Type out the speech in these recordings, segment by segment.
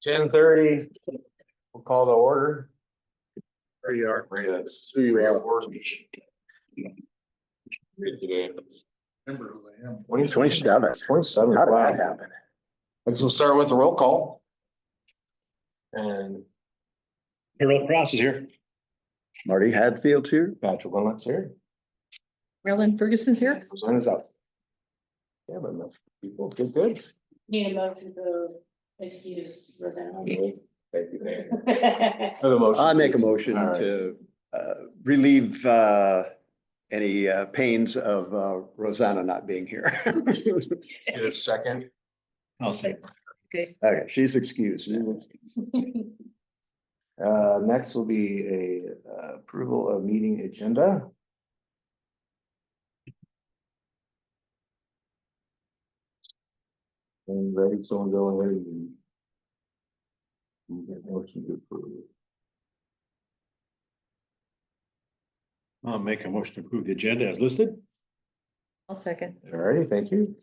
10:30. We'll call the order. There you are. Yes. Today. 27. 27. How did Wow. that happen? We'll start with the roll call. And Harold Cross is here. Marty Hadfield's here. Patrick Willet's here. Marilyn Ferguson's here. Sign us up. Yeah, but enough people, good. Need a motion to excuse Rosanna. Thank you, Dan. Have a motion. I make a motion All right. to relieve any pains of Rosanna not being here. Get a second. I'll say. Okay. Okay, she's excused. Next will be a approval of meeting agenda. And ready, someone go ahead and. Get motion to approve. I'll make a motion to approve the agenda as listed. I'll second. All righty, thank you.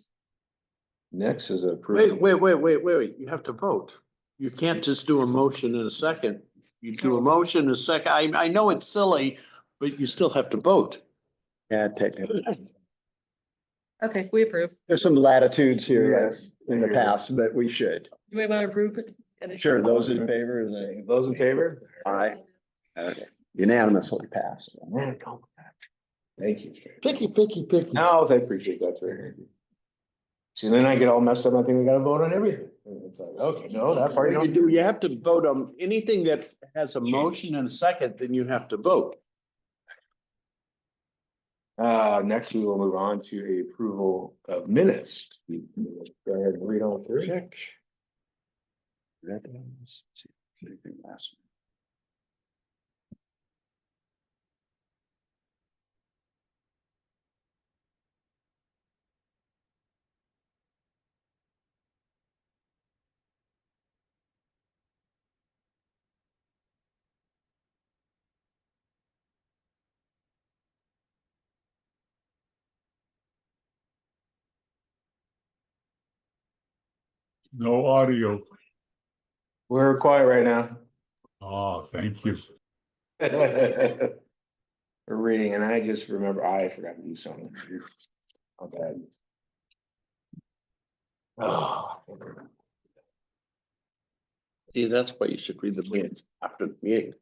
Next is approval. Wait, you have to vote. You can't just do a motion in a second. You do a motion in a second. I know it's silly, but you still have to vote. Yeah, technically. Okay, we approve. There's some latitudes here Yes. in the past, but we should. Do we want to approve it? Sure, those in favor, Those in favor? aye. Unanimously passed. Thank you. Picky. No, I appreciate that. Very good. See, then I get all messed up. I think we gotta vote on everything. It's like, okay, no, that part you don't. You have to vote on anything that has a motion and a second, then you have to vote. Next we will move on to a approval of minutes. Go ahead and read on through. Check. Let's see if anything last. No audio. We're quiet right now. Oh, thank you. We're reading and I just remember I forgot to do something. How bad. Oh. See, that's why you should read the minutes after the meeting.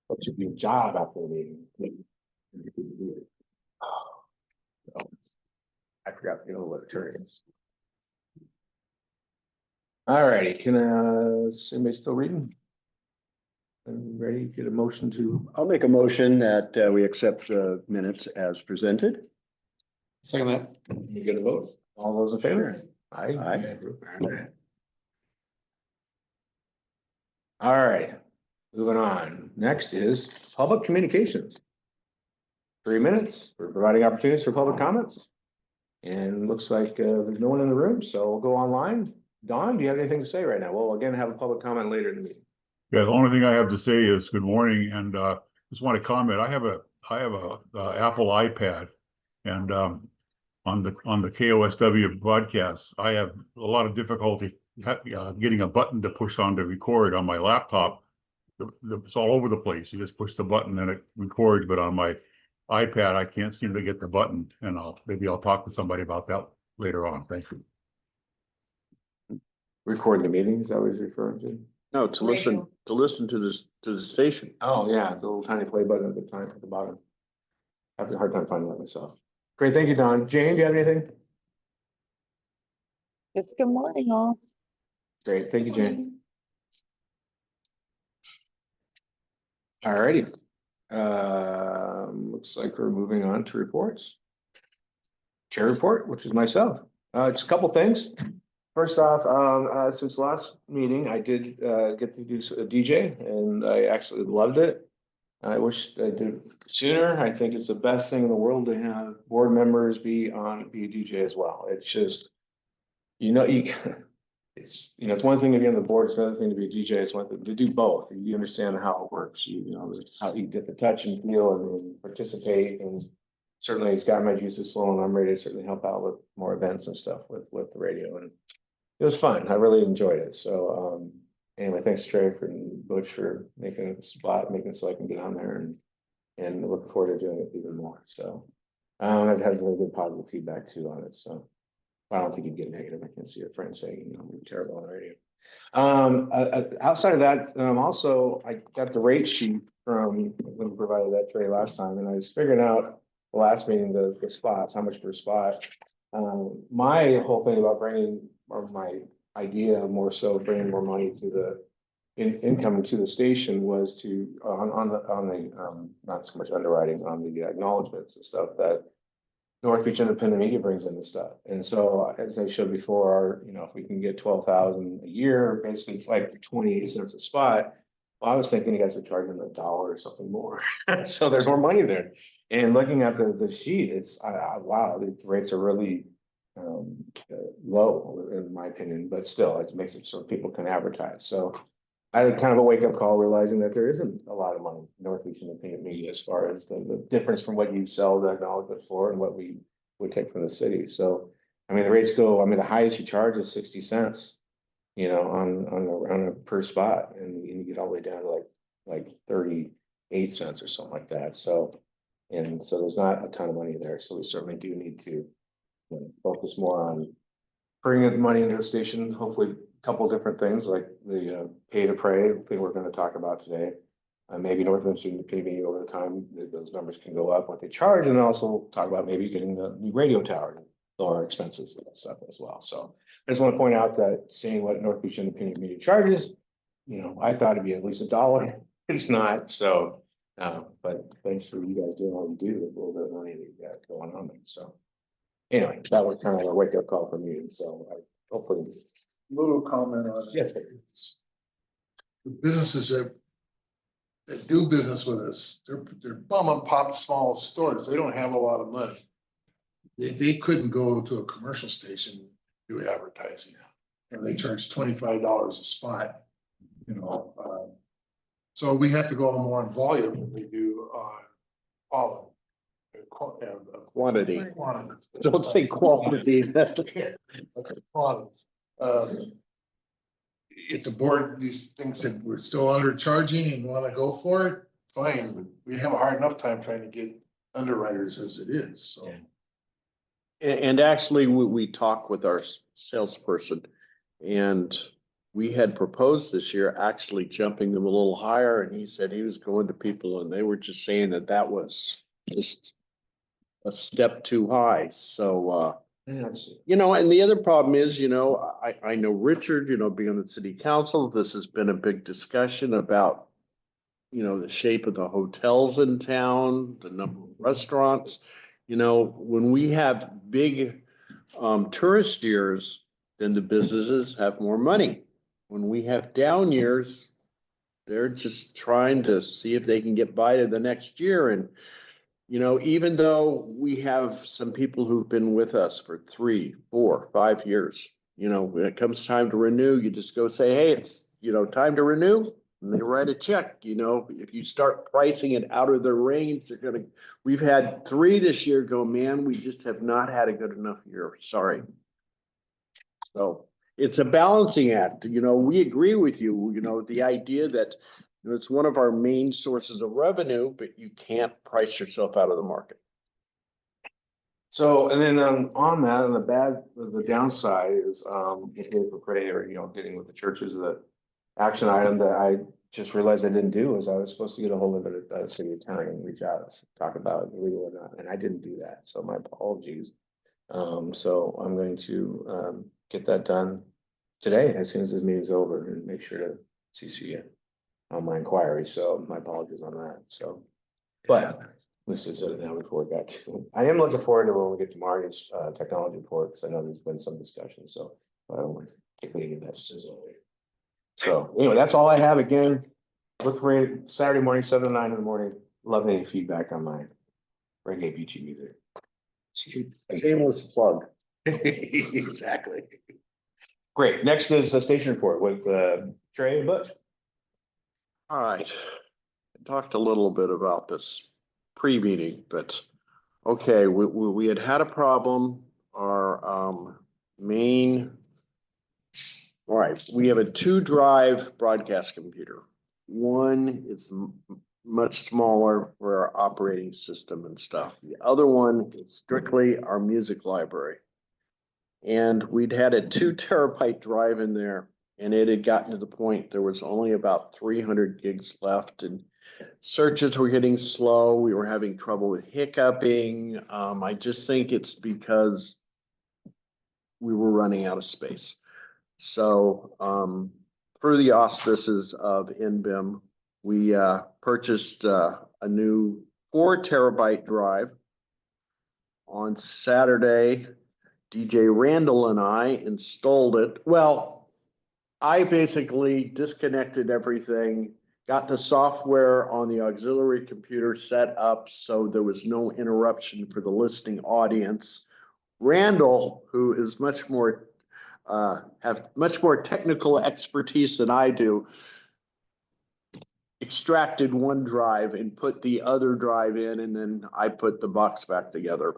What should be a job after the meeting? I forgot to go what it is. All righty, is anybody still reading? Ready, get a motion to, I'll make a motion that we accept the minutes as presented. second that, you get a vote, all those in favor? Aye. All right, moving on, next is public communications. 3 minutes, we're providing opportunities for public comments. And looks like there's no one in the room, so we'll go online. Don, do you have anything to say right now? We'll again have a public comment later in the meeting. Yeah, the only thing I have to say is good morning, and just want to comment. I have a Apple iPad, and on the KOSW broadcast, I have a lot of difficulty getting a button to push on to record on my laptop. It's all over the place. You just push the button and it records, but on my iPad, I can't seem to get the button, and maybe I'll talk to somebody about that later on. Thank you. Record the meeting, is that what he's referring to? No, to listen to this, to the station. Oh, yeah, the little tiny play button at the bottom. I have a hard time finding that myself. Great, thank you, Don. Jane, do you have anything? It's good morning, all. Great, thank you, Jane. All righty. Looks like we're moving on to reports. Chair report, which is myself. Just a couple things. First off, since last meeting, I did get to do a DJ and I actually loved it. I wish I did it sooner. I think it's the best thing in the world to have board members be a DJ as well. It's just, it's one thing to be on the board, it's another thing to be a DJ, it's one thing to do both. You understand how it works, how you get the touch and feel and participate, and certainly Scott might use this flow and I'm ready to certainly help out with more events and stuff with the radio. And it was fun. I really enjoyed it. So, anyway, thanks Trey for Butch for making a spot, making it so I can get on there and looking forward to doing it even more. So, I've had really good positive feedback too on it. So I don't think you'd get negative. I can see your friends saying, you know, we're terrible on the radio. Outside of that, also I got the rate sheet from when we provided that Trey last time, and I was figuring out the last meeting, the spots, how much per spot. My whole thing about bringing, or my idea more so bringing more money to the income to the station was to, on the, not so much underwriting, on the acknowledgements and stuff that North Beach Independent Media brings in the stuff. And so as I showed before, our, you know, if we can get 12,000 a year, basically it's like 28 cents a spot. Well, I was thinking you guys are charging $1 or something more. So there's more money there. And looking at the sheet, it's, wow, the rates are really low in my opinion, but still it makes it so people can advertise. So I had kind of a wake up call realizing that there isn't a lot of money in North Beach Independent Media as far as the difference from what you sell the acknowledgement for and what we would take from the city. So, I mean, the rates go, I mean, the highest you charge is 60 cents, you know, on a per spot, and you get all the way down to like 38 cents or something like that. So, and so there's not a ton of money there. So we certainly do need to, you know, focus more on bringing money into the station, hopefully couple different things like the pay to pray thing we're going to talk about today. Maybe Northern Student PV over the time, those numbers can go up what they charge, and also talk about maybe getting the new radio tower to lower expenses and stuff as well. So I just want to point out that seeing what North Beach Independent Media charges, you know, I thought it'd be at least $1. It's not. So, but thanks for you guys doing all you do with a little bit of money that you got going on there. So anyway, that was kind of a wake up call from you. So I hopefully. Little comment on it. Yes. The businesses that do business with us, they're bum and pop small stores. They don't have a lot of money. They couldn't go to a commercial station, do advertising. And they charge $25 a spot, you know. So we have to go more on volume than we do on Quantity. quantity. Don't say quality. Quantity. If the board thinks that we're still undercharging and want to go for it, fine, but we have a hard enough time trying to get underwriters as it is, so. And actually, we talked with our salesperson, and we had proposed this year actually jumping them a little higher, and he said he was going to people and they were just saying that was just a step too high. So, you know, and the other problem is, you know, I know Richard, you know, being on the city council, this has been a big discussion about, you know, the shape of the hotels in town, the number of restaurants. You know, when we have big tourist years, then the businesses have more money. When we have down years, they're just trying to see if they can get by to the next year. And you know, even though we have some people who've been with us for 3, 4, 5 years, you know, when it comes time to renew, you just go say, hey, it's, you know, time to renew, and they write a check. You know, if you start pricing it out of their range, they're gonna, we've had 3 this year go, man, we just have not had a good enough year. Sorry. So it's a balancing act. You know, we agree with you, you know, the idea that it's one of our main sources of revenue, but you can't price yourself out of the market. So, and then on that, and the downside is, if you for prayer, you know, getting with the churches, the action item that I just realized I didn't do is I was supposed to get a hold of the city attorney and reach out, talk about legal or not, and I didn't do that. So my apologies. So I'm going to get that done today as soon as this meeting's over and make sure to CC you on my inquiry. So my apologies on that. So, but let's just say it now before we got to. I am looking forward to when we get to Marty's technology report, because I know there's been some discussion. So I don't want to particularly get that sizzle later. So anyway, that's all I have. Again, look for it Saturday morning, 7 to 9 in the morning. Love any feedback on my reggae beachy music. Shameless plug. Exactly. Great. Next is the station report with Trey and Butch. All right. I talked a little bit about this pre-meeting, but okay, we had a problem. Our main All right, we have a 2-drive broadcast computer. One is much smaller for our operating system and stuff. The other one is strictly our music library. And we'd had a 2 terabyte drive in there, and it had gotten to the point there was only about 300 gigs left, and searches were getting slow. We were having trouble with hiccuping. I just think it's because we were running out of space. So through the auspices of NBIM, we purchased a new 4 terabyte drive. On Saturday, DJ Randall and I installed it. Well, I basically disconnected everything, got the software on the auxiliary computer set up so there was no interruption for the listening audience. Randall, who is much more have much more technical expertise than I do, extracted one drive and put the other drive in, and then I put the box back together.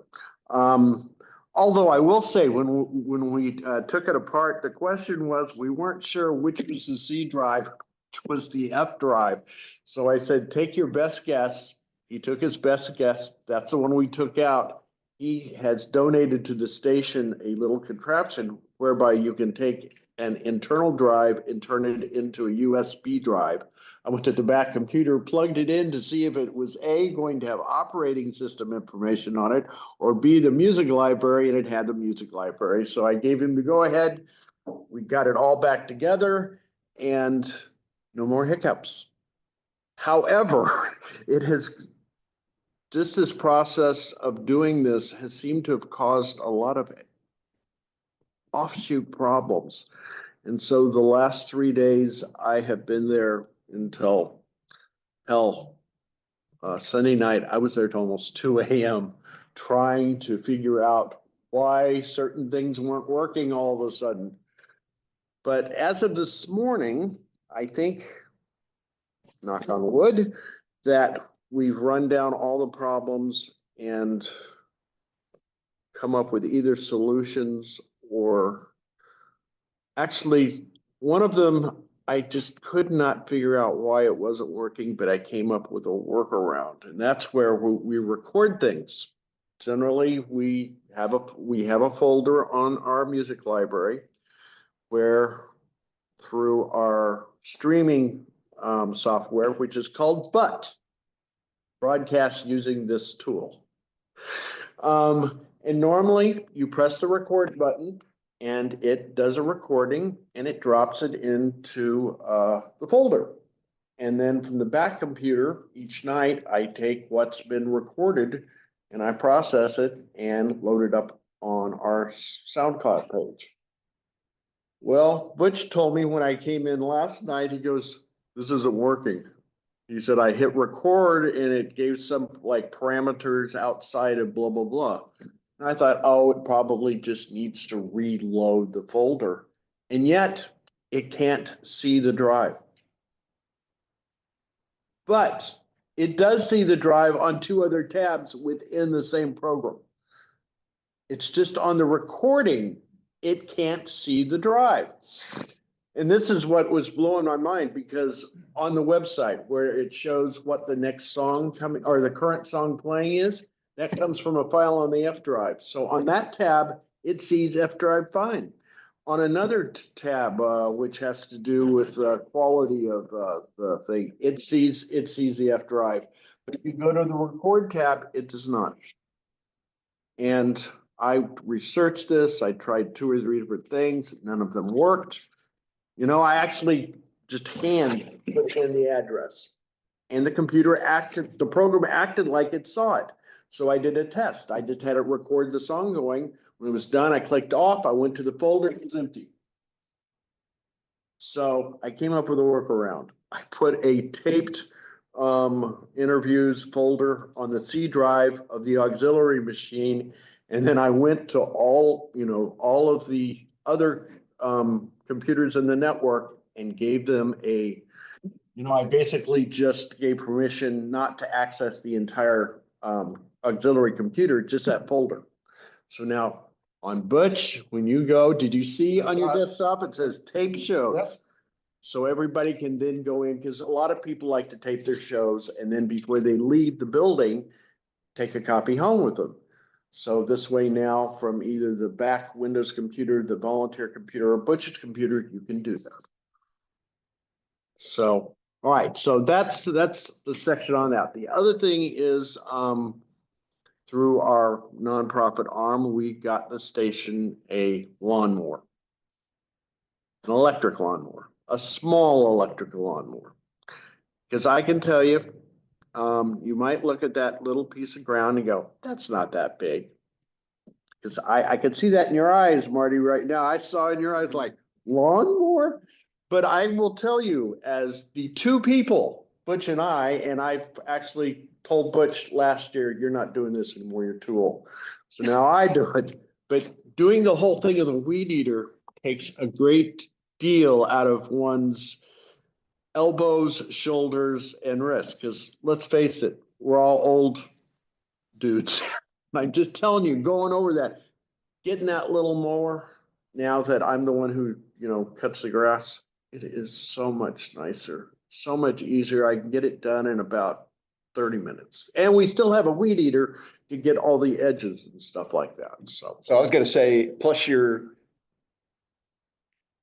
Although I will say, when we took it apart, the question was, we weren't sure which was the C drive, which was the F drive. So I said, take your best guess. He took his best guess. That's the one we took out. He has donated to the station a little contraption whereby you can take an internal drive and turn it into a USB drive. I went to the back computer, plugged it in to see if it was A, going to have operating system information on it, or B, the music library, and it had the music library. So I gave him the go ahead. We got it all back together and no more hiccups. However, it has just this process of doing this has seemed to have caused a lot of offshoot problems. And so the last 3 days I have been there until Sunday night. I was there till almost 2 a.m. trying to figure out why certain things weren't working all of a sudden. But as of this morning, I think, knock on wood, that we've run down all the problems and come up with either solutions, or actually one of them I just could not figure out why it wasn't working, but I came up with a workaround, and that's where we record things. Generally, we have a folder on our music library where, through our streaming software, which is called BUT, broadcast using this tool. And normally you press the record button and it does a recording and it drops it into the folder. And then from the back computer, each night I take what's been recorded and I process it and load it up on our SoundCloud page. Well, Butch told me when I came in last night, he goes, "This isn't working." He said, "I hit record and it gave some like parameters outside of blah, blah, blah." And I thought, oh, it probably just needs to reload the folder. And yet it can't see the drive. But it does see the drive on 2 other tabs within the same program. It's just on the recording, it can't see the drive. And this is what was blowing my mind, because on the website where it shows what the next song coming or the current song playing is, that comes from a file on the F drive. So on that tab, it sees F drive fine. On another tab, which has to do with the quality of the thing, it sees the F drive. But if you go to the record tab, it does not. And I researched this. I tried 2 or 3 different things. None of them worked. You know, I actually just hand put in the address, and the program acted like it saw it. So I did a test. I just had it record the song going. When it was done, I clicked off. I went to the folder. It was empty. So I came up with a workaround. I put a taped interviews folder on the C drive of the auxiliary machine. And then I went to all of the other computers in the network and gave them I basically just gave permission not to access the entire auxiliary computer, just that folder. So now On Butch, when you go, did you see on your I saw it. desktop, it says tape Yep. shows? So everybody can then go in, because a lot of people like to tape their shows and then before they leave the building, take a copy home with them. So this way now, from either the back Windows computer, the volunteer computer, or Butch's computer, you can do that. So, all right, so that's the section on that. The other thing is, through our nonprofit arm, we got the station a lawnmower. An electric lawnmower, a small electrical lawnmower. Because I can tell you, you might look at that little piece of ground and go, that's not that big. Because I could see that in your eyes, Marty, right now. I saw in your eyes like, lawnmower? But I will tell you, as the two people, Butch and I've actually told Butch last year, you're not doing this anymore, you're too old. So now I do it. But doing the whole thing of the weed eater takes a great deal out of one's elbows, shoulders, and wrists. Because let's face it, we're all old dudes. I'm just telling you, going over that, getting that little mower, now that I'm the one who, cuts the grass, it is so much nicer, so much easier. I can get it done in about 30 minutes. And we still have a weed eater to get all the edges and stuff like that, so. So I was gonna say, plus you're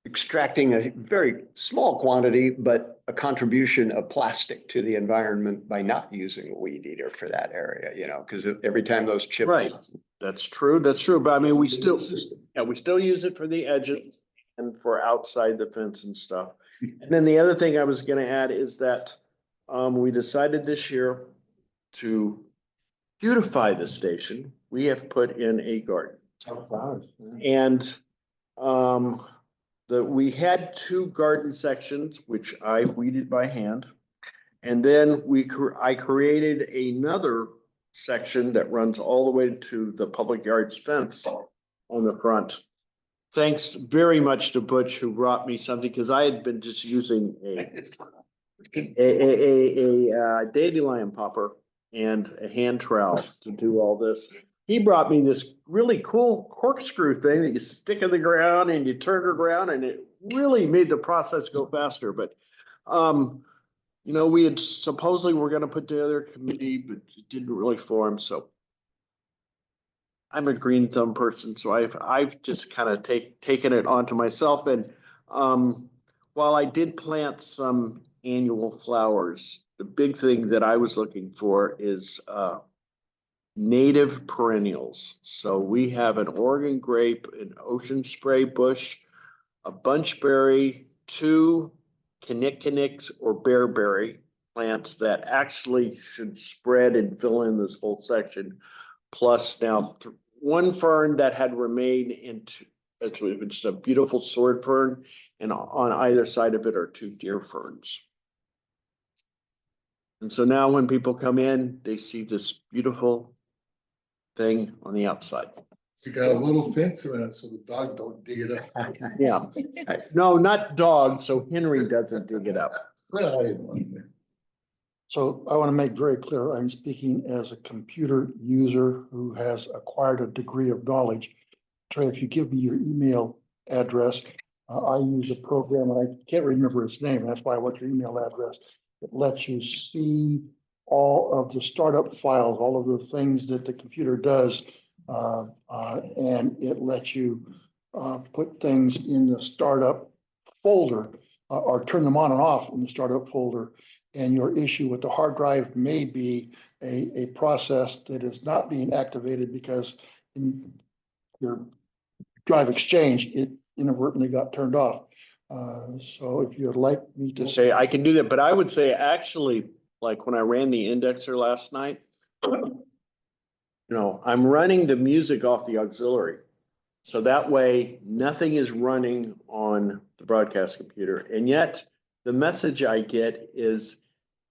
extracting a very small quantity, but a contribution of plastic to the environment by not using a weed eater for that area, because every time those chips. Right, that's true, but I mean, we still use it for the edges and for outside the fence and stuff. And then the other thing I was gonna add is that, we decided this year to beautify the station. We have put in a garden. And, we had two garden sections, which I weeded by hand. And then I created another section that runs all the way to the public yards fence on the front. Thanks very much to Butch, who brought me something, because I had been just using a dandelion popper and a hand trowel to do all this. He brought me this really cool corkscrew thing that you stick in the ground and you turn it around, and it really made the process go faster. But, we had supposedly were going to put together a committee, but it didn't really form. So I'm a green thumb person, so I've just kind of taken it onto myself. And while I did plant some annual flowers, the big thing that I was looking for is native perennials. So we have an Oregon grape, an ocean spray bush, a bunchberry, two kinnikinnicks or bearberry plants that actually should spread and fill in this whole section. Plus now one fern that had remained into, it's a beautiful sword fern, and on either side of it are two deer ferns. And so now when people come in, they see this beautiful thing on the outside. You got a little fence around it so the dog don't dig it up. Yeah, no, not dog, so Henry doesn't dig it up. Well, I didn't want to. So I want to make very clear, I'm speaking as a computer user who has acquired a degree of knowledge. Trey, if you give me your email address, I use a program, and I can't remember its name. That's why I want your email address. It lets you see all of the startup files, all of the things that the computer does. And it lets you put things in the startup folder or turn them on and off in the startup folder. And your issue with the hard drive may be a process that is not being activated because in your drive exchange, it inadvertently got turned off. So if you'd like me to say, I can do that, but I would say actually, like when I ran the indexer last night, I'm running the music off the auxiliary. So that way nothing is running on the broadcast computer. And yet the message I get is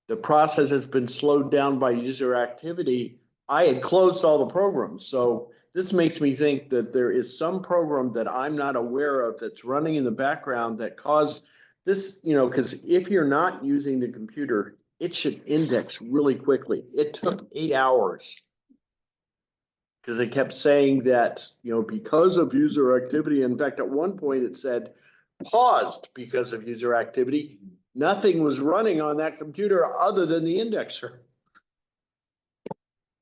the process has been slowed down by user activity. I had closed all the programs. So this makes me think that there is some program that I'm not aware of that's running in the background that caused this, because if you're not using the computer, it should index really quickly. It took 8 hours Cause it kept saying that, because of user activity, in fact, at one point it said paused because of user activity. Nothing was running on that computer other than the indexer.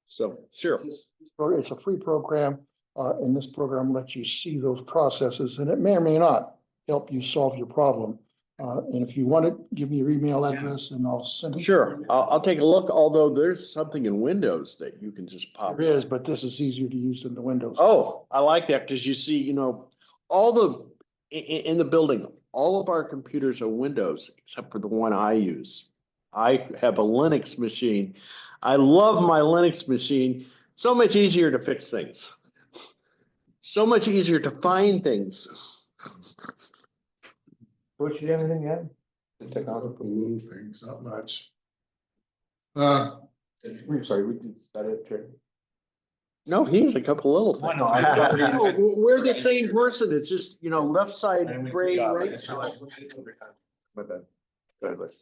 So, sure. It's a free program, and this program lets you see those processes, and it may or may not help you solve your problem. And if you want it, give me your email address and I'll send it. Sure, I'll take a look, although there's something in Windows that you can just pop. There is, but this is easier to use than the Windows. Oh, I like that, because you see, in the building, all of our computers are Windows, except for the one I use. I have a Linux machine. I love my Linux machine. So much easier to fix things. So much easier to find things. Butch, you have anything yet? A couple little things, not much. We're sorry, we did that it, Chair. No, he's a couple little things. I know, I- No, we're the same person. It's just, left side gray, right side. My bad. Go ahead, Butch.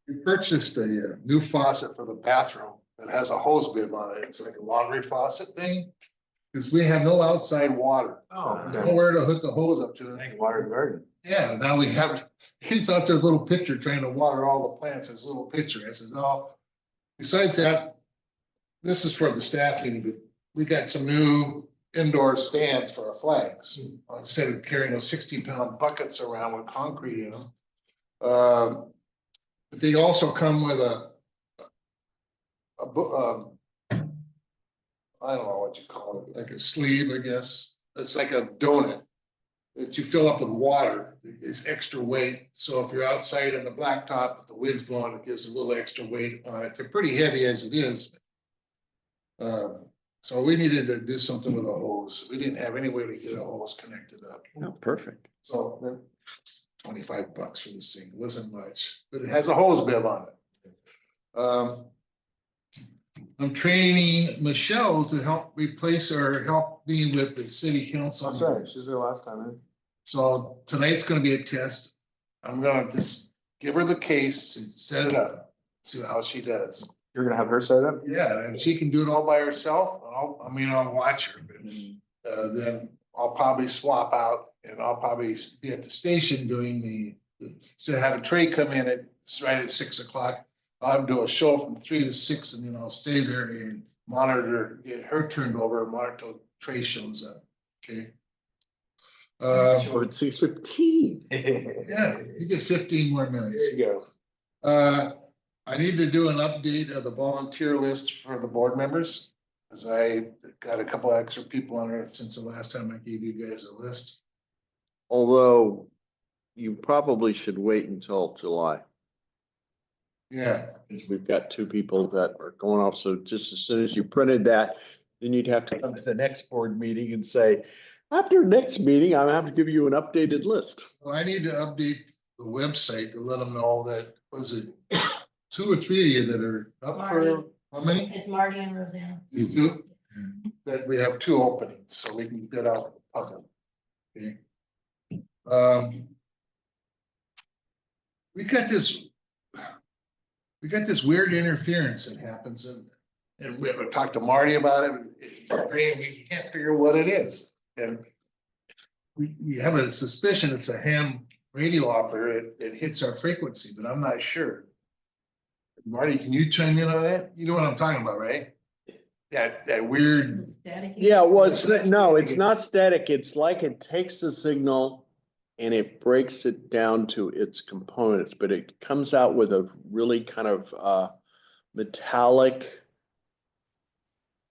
We purchased a new faucet for the bathroom that has a hose bib on it. It's like a laundry faucet thing. Cause we have no outside water, Oh, nowhere to hook the hose up to. Water and garden. Yeah, now we have, he's out there, little pitcher trying to water all the plants, his little pitcher. I says, oh, besides that, this is for the staff meeting, but we got some new indoor stands for our flags. Instead of carrying those 60-pound buckets around with concrete in them. But they also come with I don't know what you call it, like a sleeve, I guess. It's like a donut that you fill up with water. It's extra weight. So if you're outside in the blacktop, if the wind's blowing, it gives a little extra weight on it. They're pretty heavy as it is. So we needed to do something with a hose. We didn't have any way to get a hose connected up. Oh, perfect. So $25 for this thing. It wasn't much, but it has a hose bib on it. I'm training Michelle to help replace or help me with the city council. That's right, she was there last time, man. So tonight's gonna be a test. I'm gonna just give her the case and set it up, see how she does. You're gonna have her set up? Yeah, and she can do it all by herself. I'll watch her, but then I'll probably swap out and I'll probably be at the station doing instead of having Trey come in right at 6 o'clock. I'll do a show from 3 to 6 and then I'll stay there and monitor, get her turned over and monitor till Trey shows up. Okay. So it's 6:15. Yeah, he gets 15 more minutes. There you go. I need to do an update of the volunteer list for the board members. Cause I got a couple extra people on there since the last time I gave you guys a list. Although you probably should wait until July. Yeah, Because we've got 2 people that are going off. So just as soon as you printed that, then you'd have to come to the next board meeting and say, after next meeting, I'll have to give you an updated list. well, I need to update the website to let them know that, was it 2 or 3 of you that are up for, Marty. how many? It's Marty and Rosanna. You do? That we have 2 openings, so we can get out to the public. Okay. We got this weird interference that happens and we ever talked to Marty about it. We can't figure what it is. And we have a suspicion it's a ham radio operator. It hits our frequency, but I'm not sure. Marty, can you chime in on that? You know what I'm talking about, right? That weird. Static. Yeah, well, it's not static. It's like it takes the signal and it breaks it down to its components, but it comes out with a really kind of metallic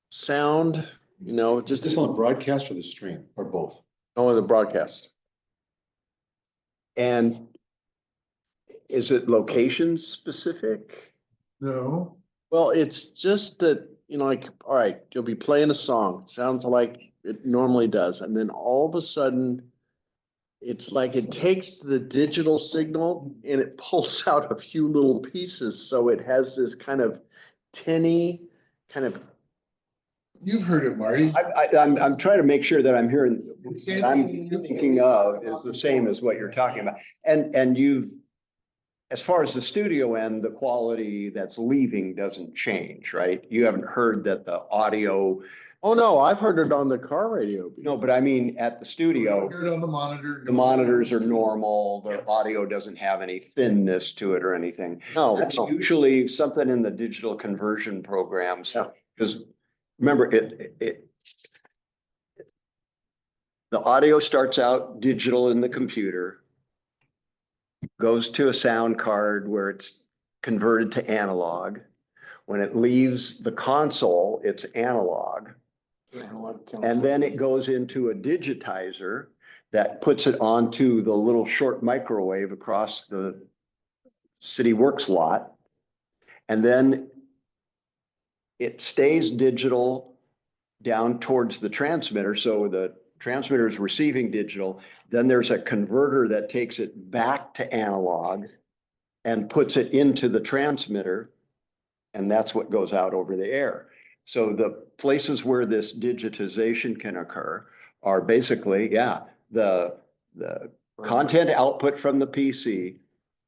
sound, Is just this on the broadcast or the stream or both? on the broadcast. And is it location specific? No. Well, it's just that, like, all right, you'll be playing a song, sounds like it normally does, and then all of a sudden, it's like it takes the digital signal and it pulls out a few little pieces, so it has this kind of tinny, kind of. You've heard it, Marty. I'm trying to make sure that I'm hearing, that I'm thinking of is the same as what you're talking about. And you've as far as the studio end, the quality that's leaving doesn't change, right? You haven't heard that the audio, Oh, no, I've heard it on the car radio. no, but I mean, at the studio, Hear it on the monitor. the monitors are normal, the audio doesn't have any thinness to it or anything. No, That's no. usually something in the digital conversion programs, Yeah. because remember, the audio starts out digital in the computer, goes to a sound card where it's converted to analog. When it leaves the console, it's analog. And then it goes into a digitizer that puts it onto the little short microwave across the City Works lot. And then it stays digital down towards the transmitter. So the transmitter is receiving digital. Then there's a converter that takes it back to analog and puts it into the transmitter. And that's what goes out over the air. So the places where this digitization can occur are basically, yeah, the content output from the PC,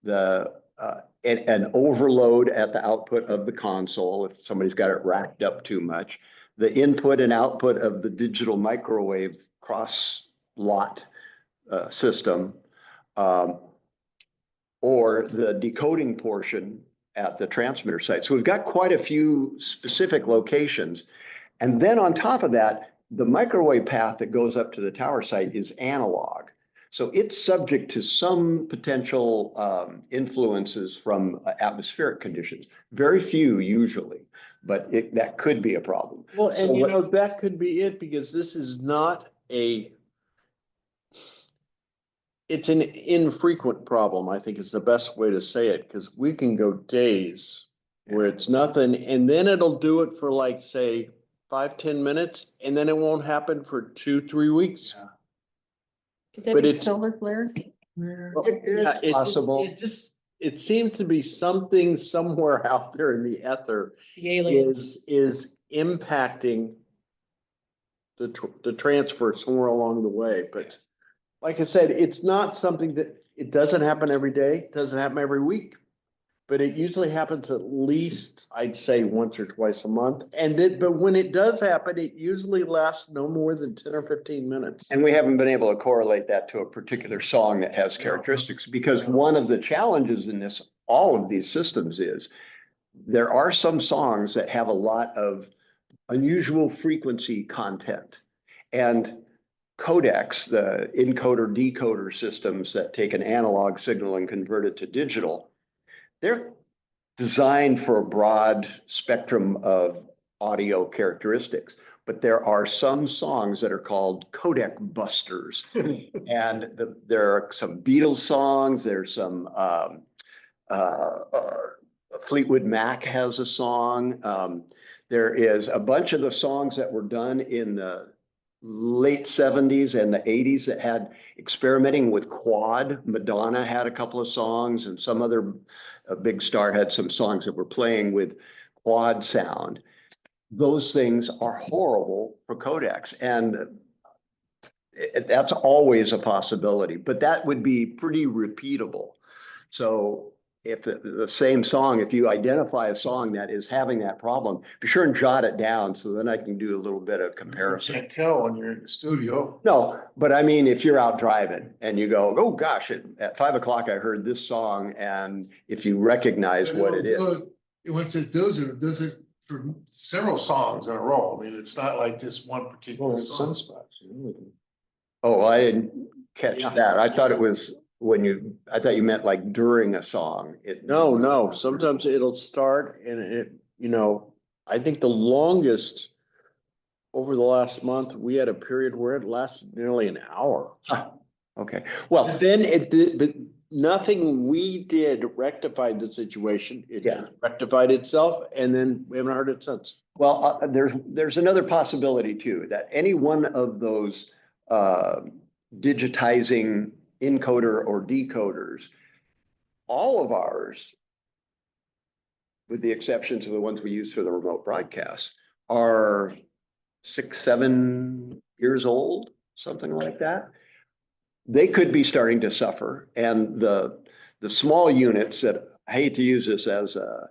an overload at the output of the console if somebody's got it racked up too much, the input and output of the digital microwave cross lot system, or the decoding portion at the transmitter site. So we've got quite a few specific locations. And then on top of that, the microwave path that goes up to the tower site is analog. So it's subject to some potential influences from atmospheric conditions. Very few usually, but that could be a problem. Well, and So you what- know, that could be it, because this is not it's an infrequent problem, I think is the best way to say it, because we can go days where it's nothing, and then it'll do it for like, say, 5-10 minutes, and then it won't happen for 2-3 weeks. Could that But be it's- solar flares? Well, It's yeah, possible. It seems to be something somewhere out there in the ether The aliens. is impacting the transfer somewhere along the way, but like I said, it's not something that, it doesn't happen every day, it doesn't happen every week. But it usually happens at least, I'd say, once or twice a month. But when it does happen, it usually lasts no more than 10 or 15 minutes. And we haven't been able to correlate that to a particular song that has characteristics, because one of the challenges in all of these systems is there are some songs that have a lot of unusual frequency content. And codecs, the encoder decoder systems that take an analog signal and convert it to digital, they're designed for a broad spectrum of audio characteristics, but there are some songs that are called codec busters. And there are some Beatles songs, there's some Fleetwood Mac has a song. There is a bunch of the songs that were done in the late 70s and the 80s that had experimenting with quad. Madonna had a couple of songs, and some other big star had some songs that were playing with quad sound. Those things are horrible for codecs, and that's always a possibility, but that would be pretty repeatable. So if the same song, if you identify a song that is having that problem, be sure and jot it down so then I can do a little bit of You comparison. can't tell when you're in the studio. No, but I mean, if you're out driving and you go, oh gosh, at 5 o'clock, I heard this song, and if you recognize what it is. Once it does it for several songs in a row. I mean, it's not like just one particular song. Oh, I didn't catch Yeah. that. I thought it was I thought you meant like during a song. No, sometimes it'll start and I think the longest over the last month, we had a period where it lasted nearly an hour. Okay, well, But then but nothing we did rectified the situation. It Yeah. just rectified itself, and then we haven't heard it since. well, there's another possibility too, that any one of those digitizing encoder or decoders, all of ours, with the exceptions of the ones we use for the remote broadcasts, are 6-7 years old, something like that. They could be starting to suffer, and the The small units that, I hate to use this as a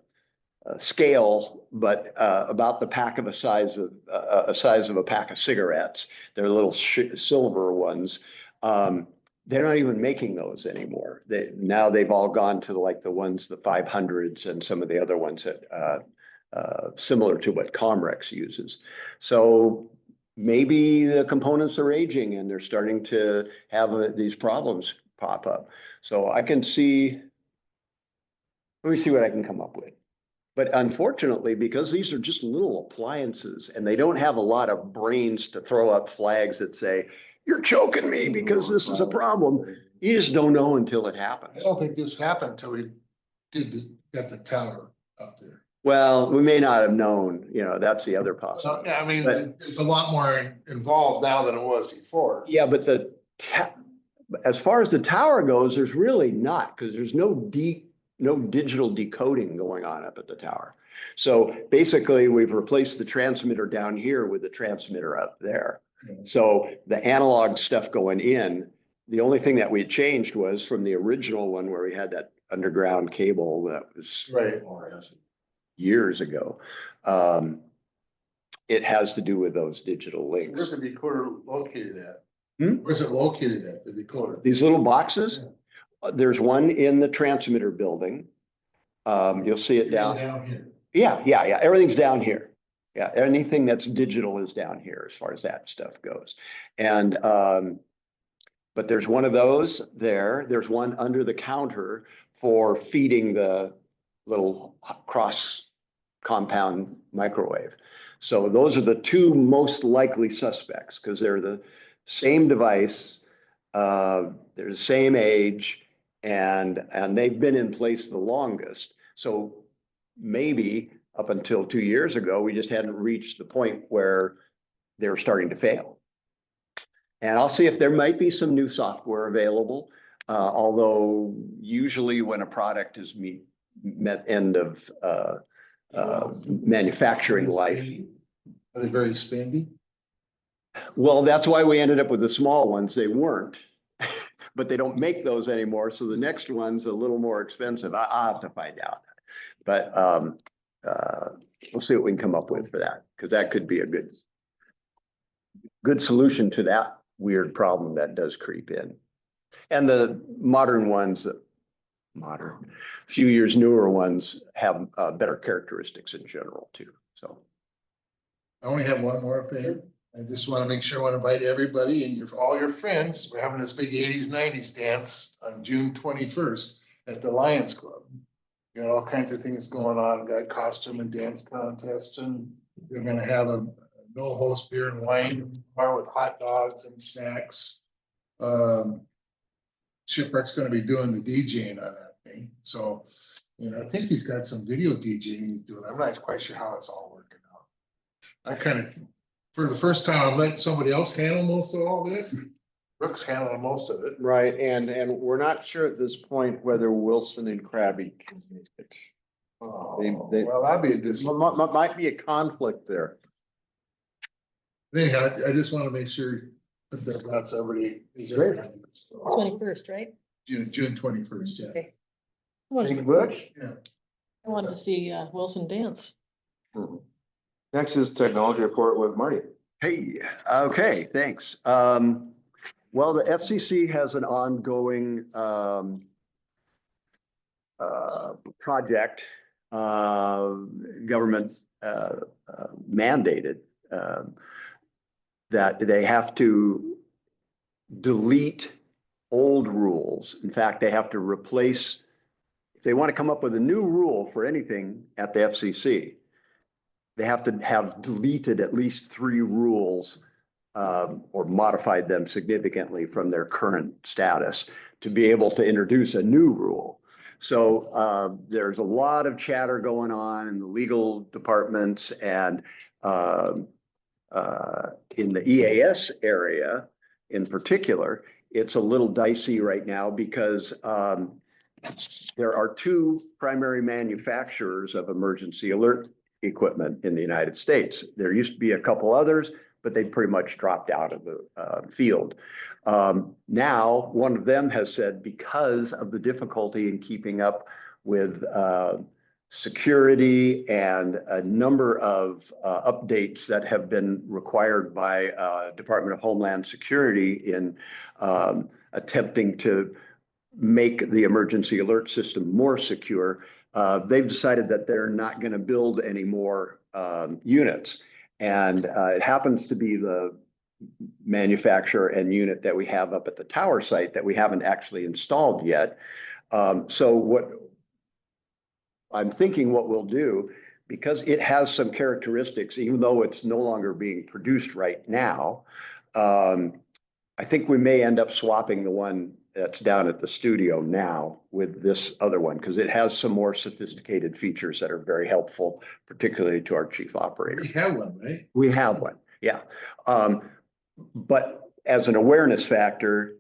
scale, but about the pack of a size of a pack of cigarettes. They're little silver ones. They're not even making those anymore. Now they've all gone to like the ones, the 500s and some of the other ones that similar to what Comrex uses. So maybe the components are aging and they're starting to have these problems pop up. So I can see, let me see what I can come up with. But unfortunately, because these are just little appliances and they don't have a lot of brains to throw up flags that say, you're choking me because this is a problem. You just don't know until it I happens. don't think this happened until we got the tower up there. Well, we may not have known, that's the other So, possibility. yeah, I mean, But- there's a lot more involved now than it was before. Yeah, but as far as the tower goes, there's really not, because there's no digital decoding going on up at the tower. So basically, we've replaced the transmitter down here with the transmitter up there. So the analog stuff going in, the only thing that we had changed was from the original one where we had that underground cable that was Right. years ago. It has to do with those digital links. Where's the decoder located at? Hmm? Where's it located at, the decoder? These little boxes, there's one in the transmitter building. You'll see it down. Down here. Yeah. Everything's down here. Yeah, anything that's digital is down here as far as that stuff goes. And, but there's one of those there. There's one under the counter for feeding the little cross compound microwave. So those are the two most likely suspects because they're the same device. They're the same age and they've been in place the longest. So maybe up until 2 years ago, we just hadn't reached the point where they were starting to fail. And I'll see if there might be some new software available. Although usually when a product is met end of manufacturing life. Are they very spendy? Well, that's why we ended up with the small ones. They weren't, but they don't make those anymore. So the next one's a little more expensive. I'll have to find out. But we'll see what we can come up with for that, because that could be a good solution to that weird problem that does creep in. And the modern ones, few years newer ones have better characteristics in general too. So I only have one more thing. I just want to make sure I want to invite everybody and all your friends. We're having this big 80s, 90s dance on June 21st at the Lions Club. We got all kinds of things going on. Got costume and dance contests, and we're gonna have a no host beer and wine bar with hot dogs and snacks. Shipwreck's gonna be doing the DJing on that thing. So, I think he's got some video DJing he's doing. I'm not quite sure how it's all working out. I kind of, for the first time, I'm letting somebody else handle most of all this. Brooks handling most of it. Right, and we're not sure at this point whether Wilson and Krabby can make it. Oh, They- well, that'd be a dis. Might be a conflict there. Anyhow, I just want to make sure that that's everybody is there. 21st, right? June 21st, yeah. Okay. I wanted Butch? Yeah. I wanted to see Wilson dance. Next is technology report with Marty. hey, okay, thanks. Well, the FCC has an ongoing project, government mandated, that they have to delete old rules. In fact, they have to replace, if they want to come up with a new rule for anything at the FCC, they have to have deleted at least 3 rules or modified them significantly from their current status to be able to introduce a new rule. So there's a lot of chatter going on in the legal departments and in the EAS area in particular. It's a little dicey right now because there are 2 primary manufacturers of emergency alert equipment in the United States. There used to be a couple others, but they pretty much dropped out of the field. Now, one of them has said because of the difficulty in keeping up with security and a number of updates that have been required by Department of Homeland Security in attempting to make the emergency alert system more secure, they've decided that they're not going to build any more units. And it happens to be the manufacturer and unit that we have up at the tower site that we haven't actually installed yet. So what I'm thinking what we'll do, because it has some characteristics, even though it's no longer being produced right now, I think we may end up swapping the one that's down at the studio now with this other one, because it has some more sophisticated features that are very helpful, particularly to our chief operator. We have one, right? We have one, yeah. But as an awareness factor,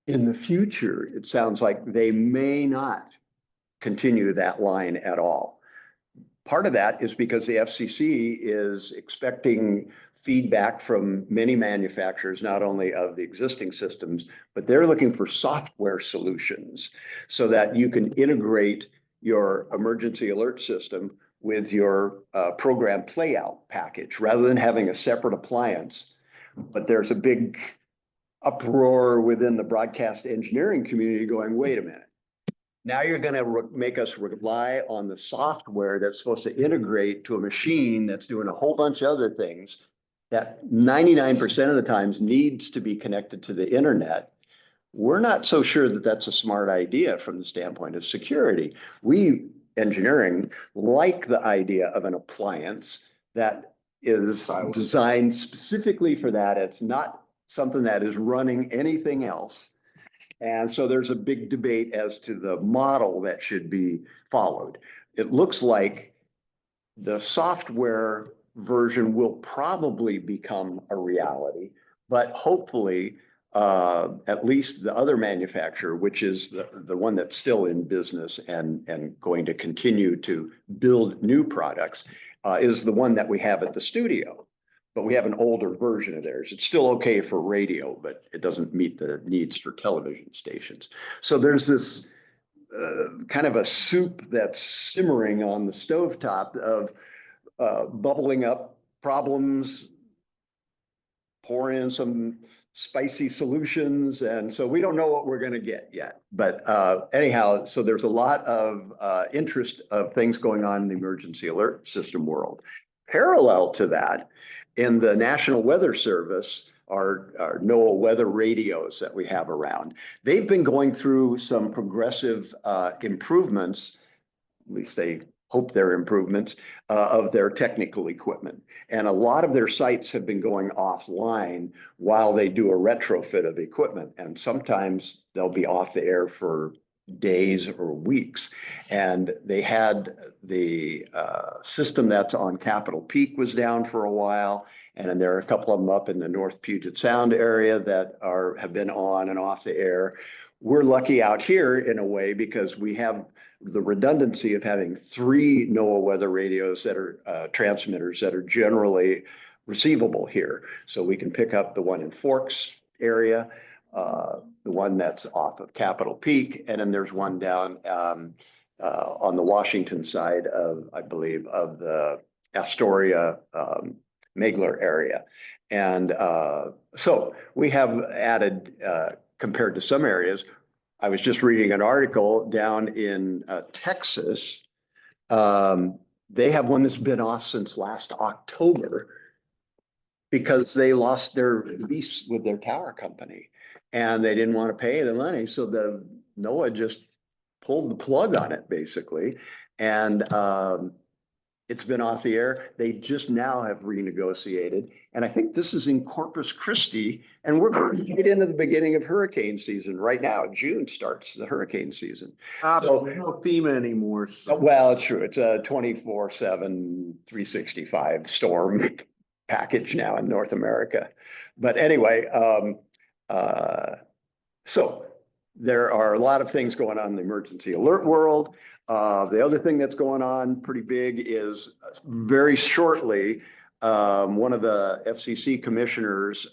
in the future, it sounds like they may not continue that line at all. Part of that is because the FCC is expecting feedback from many manufacturers, not only of the existing systems, but they're looking for software solutions so that you can integrate your emergency alert system with your program playout package rather than having a separate appliance. But there's a big uproar within the broadcast engineering community going, wait a minute. Now you're going to make us rely on the software that's supposed to integrate to a machine that's doing a whole bunch of other things that 99% of the times needs to be connected to the internet. We're not so sure that that's a smart idea from the standpoint of security. We, engineering, like the idea of an appliance that is designed specifically for that. It's not something that is running anything else. And so there's a big debate as to the model that should be followed. It looks like the software version will probably become a reality, but hopefully at least the other manufacturer, which is the one that's still in business and going to continue to build new products, is the one that we have at the studio. But we have an older version of theirs. It's still okay for radio, but it doesn't meet the needs for television stations. So there's this kind of a soup that's simmering on the stovetop of bubbling up problems, pour in some spicy solutions. And so we don't know what we're going to get yet. But anyhow, so there's a lot of interest of things going on in the emergency alert system world. Parallel to that, in the National Weather Service, our NOAA weather radios that we have around, they've been going through some progressive improvements, at least they hope they're improvements, of their technical equipment. And a lot of their sites have been going offline while they do a retrofit of equipment. And sometimes they'll be off the air for days or weeks. And they had the system that's on Capitol Peak was down for a while. And then there are a couple of them up in the North Puget Sound area that have been on and off the air. We're lucky out here in a way because we have the redundancy of having 3 NOAA weather radios that are transmitters that are generally receivable here. So we can pick up the one in Forks area, the one that's off of Capitol Peak, and then there's one down on the Washington side of, I believe, of the Astoria, Megler area. And so we have added, compared to some areas, I was just reading an article down in Texas. They have one that's been off since last October because they lost their lease with their tower company and they didn't want to pay the money. So the NOAA just pulled the plug on it basically. And it's been off the air. They just now have renegotiated. And I think this is in Corpus Christi. And we're going to get into the beginning of hurricane season right now. June starts the hurricane season. So there's no FEMA anymore. So. Well, it's true. It's a 24/7, 365 storm package now in North America. But anyway, so there are a lot of things going on in the emergency alert world. The other thing that's going on pretty big is very shortly, one of the FCC commissioners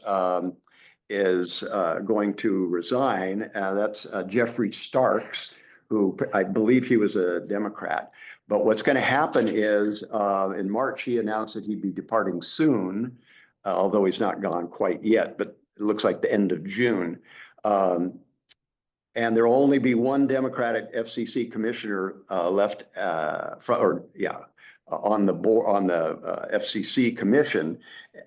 is going to resign. That's Jeffrey Starks, who I believe he was a Democrat. But what's going to happen is in March, he announced that he'd be departing soon, although he's not gone quite yet, but it looks like the end of June. And there will only be one Democratic FCC commissioner left on the board, on the FCC commission,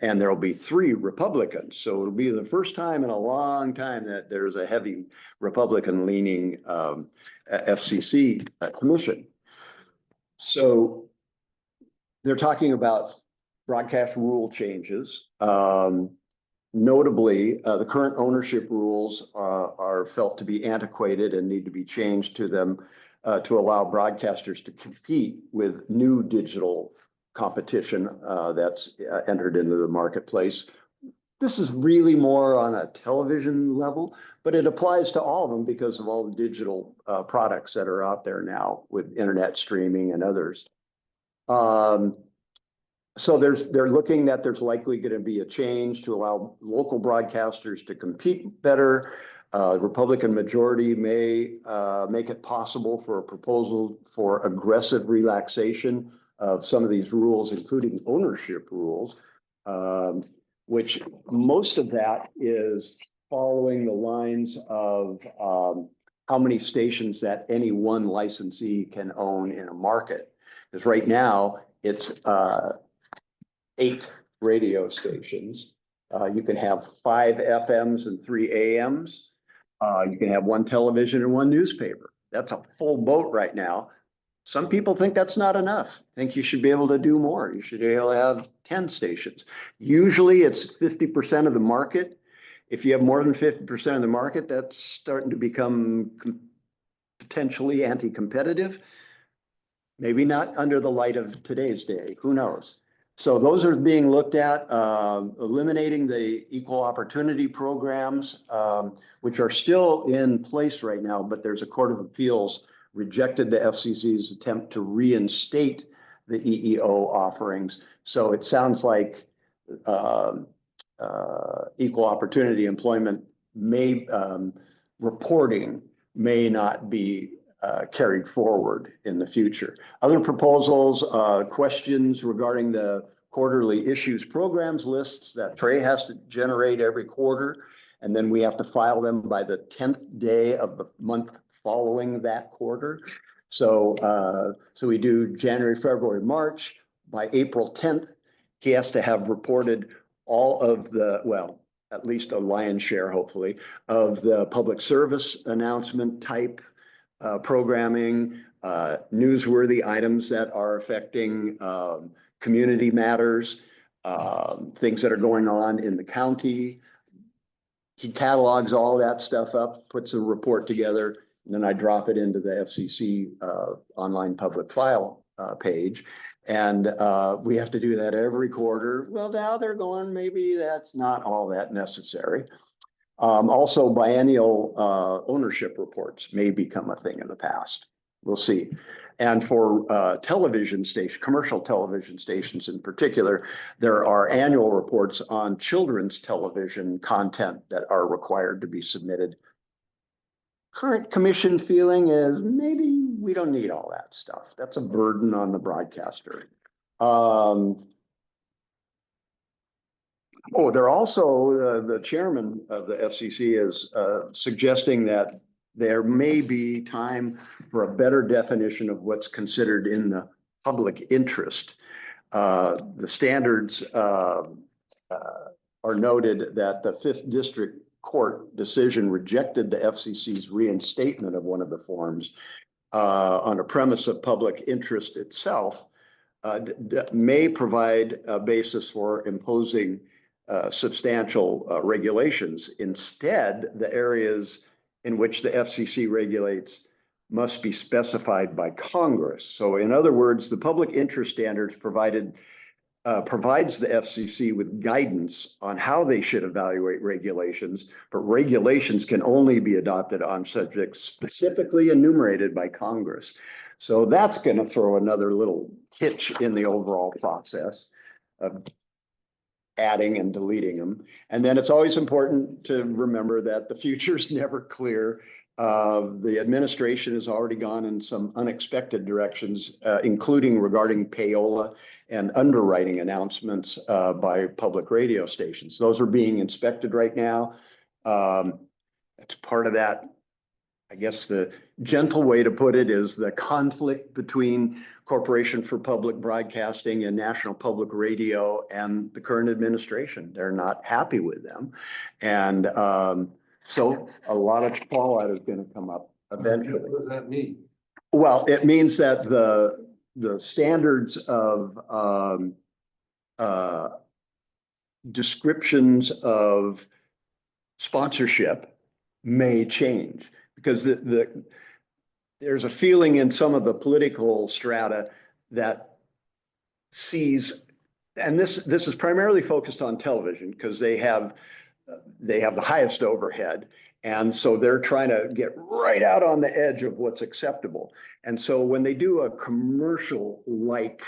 and there will be 3 Republicans. So it'll be the first time in a long time that there's a heavy Republican leaning FCC commission. So they're talking about broadcast rule changes. Notably, the current ownership rules are felt to be antiquated and need to be changed to them to allow broadcasters to compete with new digital competition that's entered into the marketplace. This is really more on a television level, but it applies to all of them because of all the digital products that are out there now with internet streaming and others. So they're looking that there's likely going to be a change to allow local broadcasters to compete better. Republican majority may make it possible for a proposal for aggressive relaxation of some of these rules, including ownership rules, which most of that is following the lines of how many stations that any one licensee can own in a market. Because right now it's 8 radio stations. You can have 5 FMs and 3 AMs. You can have 1 television and 1 newspaper. That's a full boat right now. Some people think that's not enough. Think you should be able to do more. You should be able to have 10 stations. Usually it's 50% of the market. If you have more than 50% of the market, that's starting to become potentially anti-competitive. Maybe not under the light of today's day, who knows? So those are being looked at, eliminating the equal opportunity programs, which are still in place right now, but there's a Court of Appeals rejected the FCC's attempt to reinstate the EEO offerings. So it sounds like equal opportunity employment reporting may not be carried forward in the future. Other proposals, questions regarding the quarterly issues programs lists that Trey has to generate every quarter, and then we have to file them by the 10th day of the month following that quarter. So we do January, February, March. By April 10th, he has to have reported all of the, well, at least a lion's share, hopefully, of the public service announcement type programming, newsworthy items that are affecting community matters, things that are going on in the county. He catalogs all that stuff up, puts a report together, and then I drop it into the FCC online public file page. And we have to do that every quarter. Well, now they're going, maybe that's not all that necessary. Also, biennial ownership reports may become a thing in the past. We'll see. And for television station, commercial television stations in particular, there are annual reports on children's television content that are required to be submitted. Current commission feeling is maybe we don't need all that stuff. That's a burden on the broadcaster. Oh, they're also, the chairman of the FCC is suggesting that there may be time for a better definition of what's considered in the public interest. The standards are noted that the 5th District Court decision rejected the FCC's reinstatement of one of the forms on a premise of public interest itself, may provide a basis for imposing substantial regulations. Instead, the areas in which the FCC regulates must be specified by Congress. So in other words, the public interest standards provides the FCC with guidance on how they should evaluate regulations, but regulations can only be adopted on subjects specifically enumerated by Congress. So that's going to throw another little hitch in the overall process. adding and deleting them. And then it's always important to remember that the future is never clear. The administration has already gone in some unexpected directions, including regarding payola and underwriting announcements by public radio stations. Those are being inspected right now. It's part of that. I guess the gentle way to put it is the conflict between Corporation for Public Broadcasting and National Public Radio and the current administration. They're not happy with them. And so a lot of fallout is going to come up eventually. What does that mean? Well, it means that the standards of descriptions of sponsorship may change because there's a feeling in some of the political strata that sees, and this is primarily focused on television because they have the highest overhead. And so they're trying to get right out on the edge of what's acceptable. And so when they do a commercial-like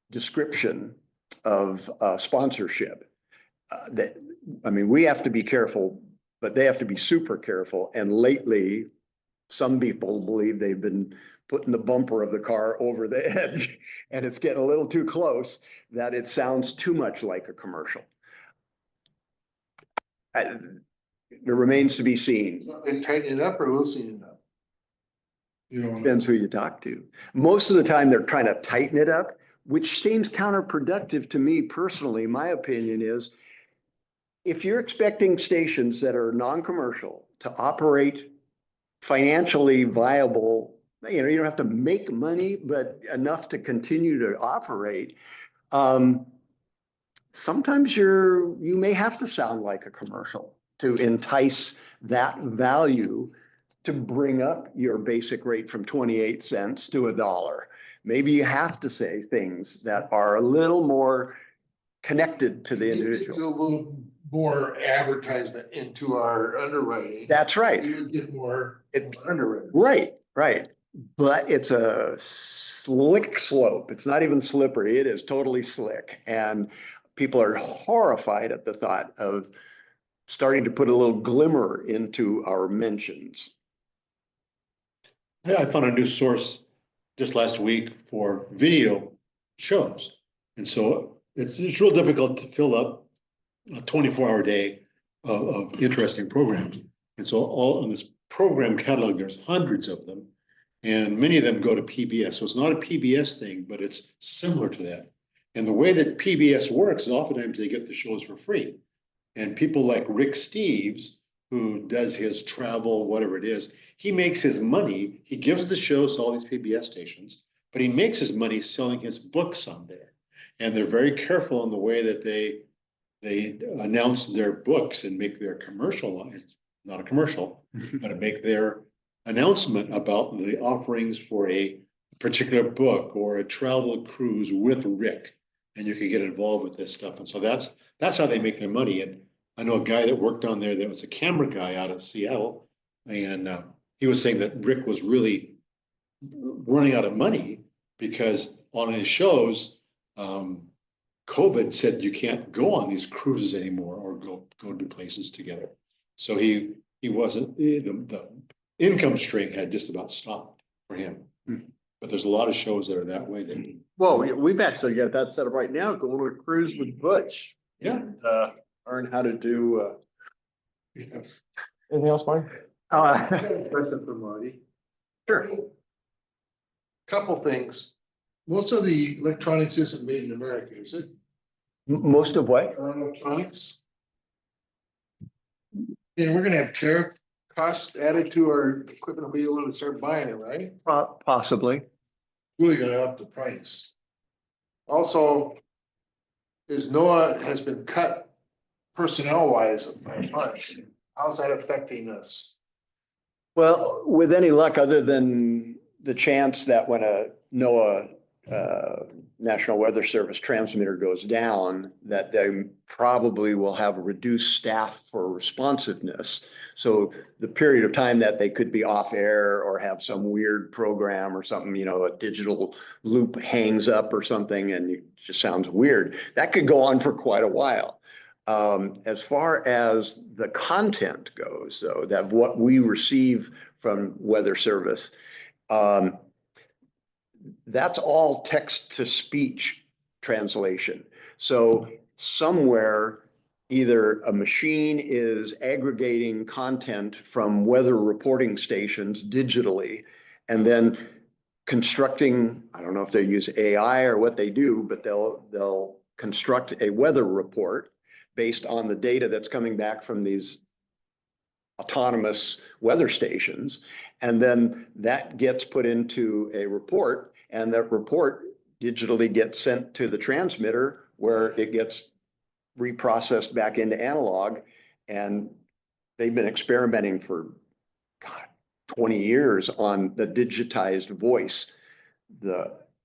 description of sponsorship, we have to be careful, but they have to be super careful. And lately, some people believe they've been putting the bumper of the car over the edge, and it's getting a little too close that it sounds too much like a commercial. It remains to be seen. They tighten it up or loosening it up? You don't know. Depends who you talk to. Most of the time, they're trying to tighten it up, which seems counterproductive to me personally. My opinion is, if you're expecting stations that are non-commercial to operate financially viable, you don't have to make money, but enough to continue to operate. Sometimes you may have to sound like a commercial to entice that value to bring up your basic rate from 28 cents to $1. Maybe you have to say things that are a little more connected to the individual. Do a little more advertisement into our underwriting. That's right. You would get more underwriting. Right. But it's a slick slope. It's not even slippery. It is totally slick. And people are horrified at the thought of starting to put a little glimmer into our mentions. I found a new source just last week for video shows. And so it's real difficult to fill up a 24-hour day of interesting programs. And so all in this program catalog, there's hundreds of them, and many of them go to PBS. So it's not a PBS thing, but it's similar to that. And the way that PBS works is oftentimes they get the shows for free. And people like Rick Steves, who does his travel, whatever it is, he makes his money. He gives the shows to all these PBS stations, but he makes his money selling his books on there. And they're very careful in the way that they announce their books and make their commercial. It's not a commercial, but to make their announcement about the offerings for a particular book or a travel cruise with Rick. And you can get involved with this stuff. And so that's how they make their money. And I know a guy that worked on there that was a camera guy out of Seattle. And he was saying that Rick was really running out of money because on his shows, COVID said you can't go on these cruises anymore or go do places together. So he wasn't, the income stream had just about stopped for him. But there's a lot of shows that are that way. Well, we've actually got that set up right now, going on a cruise with Butch. Yeah. And, learn how to do, Anything else, Marty? Question for Marty. Sure. Couple things. Most of the electronics isn't made in America, is it? Most of what? Our electronics? Yeah, we're gonna have tariff costs added to our equipment. We want to start buying it, right? Possibly. Really gonna up the price. Also, NOAA has been cut personnel wise by a bunch. How's that affecting us? Well, with any luck, other than the chance that when a NOAA National Weather Service transmitter goes down, that they probably will have reduced staff for responsiveness. So the period of time that they could be off air or have some weird program or something, you know, a digital loop hangs up or something and it just sounds weird, that could go on for quite a while. As far as the content goes, though, that what we receive from Weather Service, that's all text to speech translation. So somewhere, either a machine is aggregating content from weather reporting stations digitally, and then constructing, I don't know if they use AI or what they do, but they'll construct a weather report based on the data that's coming back from these autonomous weather stations. And then that gets put into a report, and that report digitally gets sent to the transmitter where it gets reprocessed back into analog. And they've been experimenting for 20 years on the digitized voice.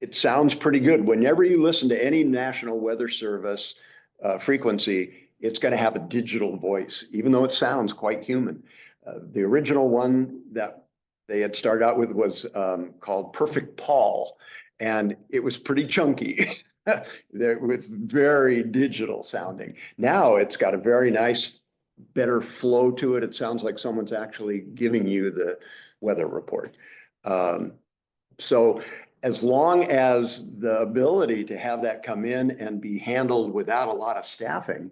It sounds pretty good. Whenever you listen to any National Weather Service frequency, it's going to have a digital voice, even though it sounds quite human. The original one that they had started out with was called Perfect Paul, and it was pretty chunky. It was very digital sounding. Now it's got a very nice, better flow to it. It sounds like someone's actually giving you the weather report. So as long as the ability to have that come in and be handled without a lot of staffing,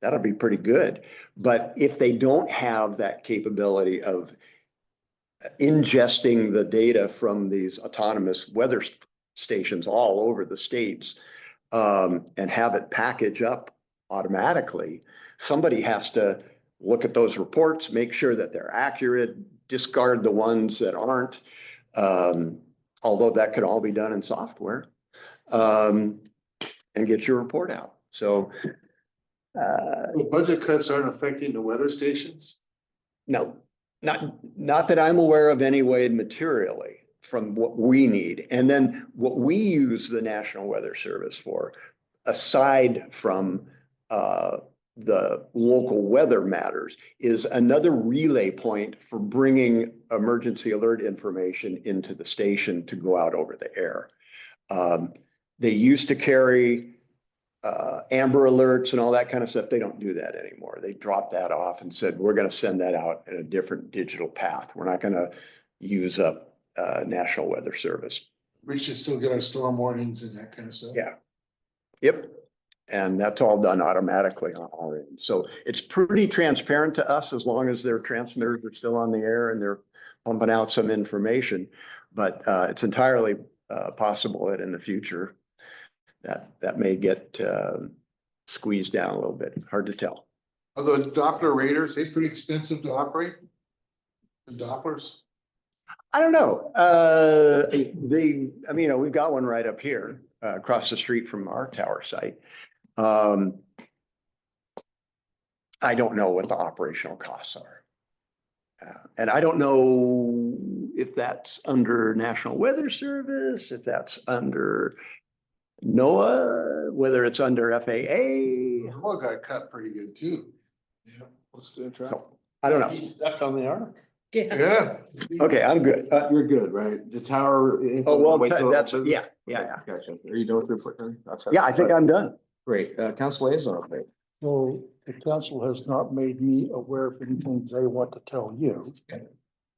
that'll be pretty good. But if they don't have that capability of ingesting the data from these autonomous weather stations all over the states, and have it package up automatically, somebody has to look at those reports, make sure that they're accurate, discard the ones that aren't, although that could all be done in software, and get your report out. So The budget cuts aren't affecting the weather stations? no, not that I'm aware of anyway materially from what we need. And then what we use the National Weather Service for, aside from the local weather matters, is another relay point for bringing emergency alert information into the station to go out over the air. They used to carry Amber Alerts and all that kind of stuff. They don't do that anymore. They dropped that off and said, we're going to send that out in a different digital path. We're not going to use up National Weather Service. We should still get our storm warnings and that kind of stuff. Yeah. Yep. And that's all done automatically on our end. So it's pretty transparent to us as long as their transmitters are still on the air and they're pumping out some information. But it's entirely possible that in the future that may get squeezed down a little bit. Hard to tell. Are those Doppler radars, they pretty expensive to operate? The Dopplers? I don't know. We've got one right up here across the street from our tower site. I don't know what the operational costs are. And I don't know if that's under National Weather Service, if that's under NOAA, whether it's under FAA. Oh, got cut pretty good too. Yeah. Let's do a try. So, I don't know. He's stuck on the arc. Yeah. Yeah. Okay, I'm good. You're good, right? The tower. Oh, well, Wait till- that's, yeah. Gotcha. Are you done with your report? Tony? Yeah, I think I'm done. Great. Council liaison update. So the council has not made me aware of anything they want to tell you.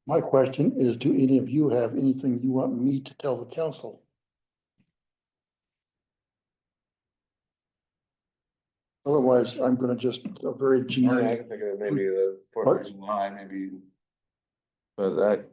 My question is, do any of you have anything you want me to tell the council? Otherwise, I'm gonna just a very I generic, can think of maybe the Fourth of July, maybe. But that,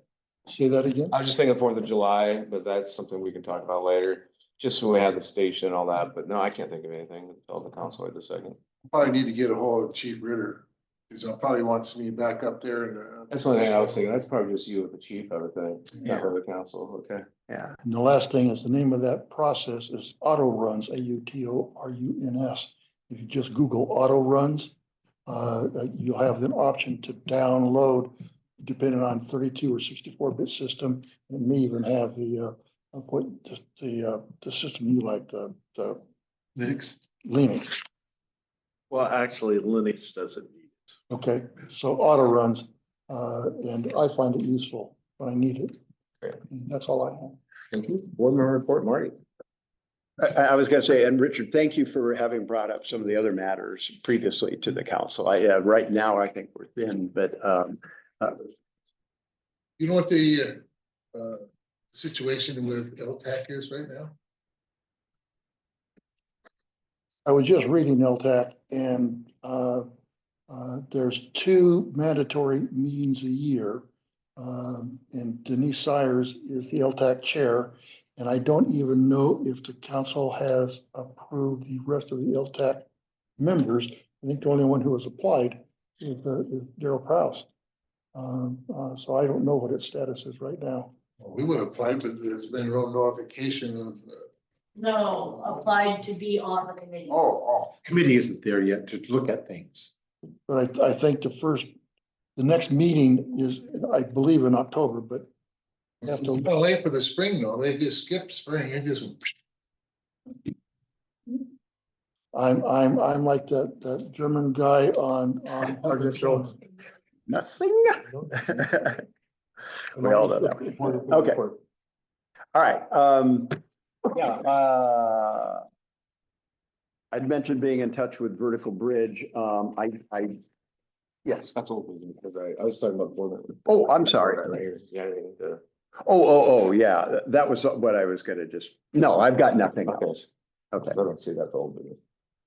say that again? I was just thinking Fourth of July, but that's something we can talk about later. Just so we have the station and all that, but no, I can't think of anything until the council at the second. Probably need to get a hold of Chief Ritter. Cause he probably wants me back up there and. That's one thing I was thinking. That's probably just you with the chief, I would think, not Yeah. with the council. Okay. Yeah. And the last thing is the name of that process is auto runs, AUTORUNS. If you just Google auto runs, you'll have an option to download depending on 32 or 64-bit system. It may even have the what, just the system you like, the Linux. Linux. Well, actually, Linux doesn't need it. Okay, so auto runs, and I find it useful when I need it. Great. And that's all I have. Thank you. Board member report, Marty. I was gonna say, and Richard, thank you for having brought up some of the other matters previously to the council. Right now, I think we're thin, but, You know what the situation with LTAC is right now? I was just reading LTAC and there's 2 mandatory meetings a year. And Denise Sires is the LTAC chair. And I don't even know if the council has approved the rest of the LTAC members. I think the only one who has applied is Daryl Prouse. So I don't know what its status is right now. Well, we would apply, but there's been no notification of. No, applied to be on the committee. Oh. Committee isn't there yet to look at things. But I think the next meeting is, I believe, in October, but It's kind of late for the spring though. They just skip spring. It just. I'm like that German guy on. nothing. We all know that. Okay. All right, I'd mentioned being in touch with Vertical Bridge. Yes. That's old business, because I was talking about board member. Oh, I'm sorry. Right here. Yeah, anything to- Oh, yeah, that was what I was gonna no, I've got nothing else. Okay. I don't see that's old business.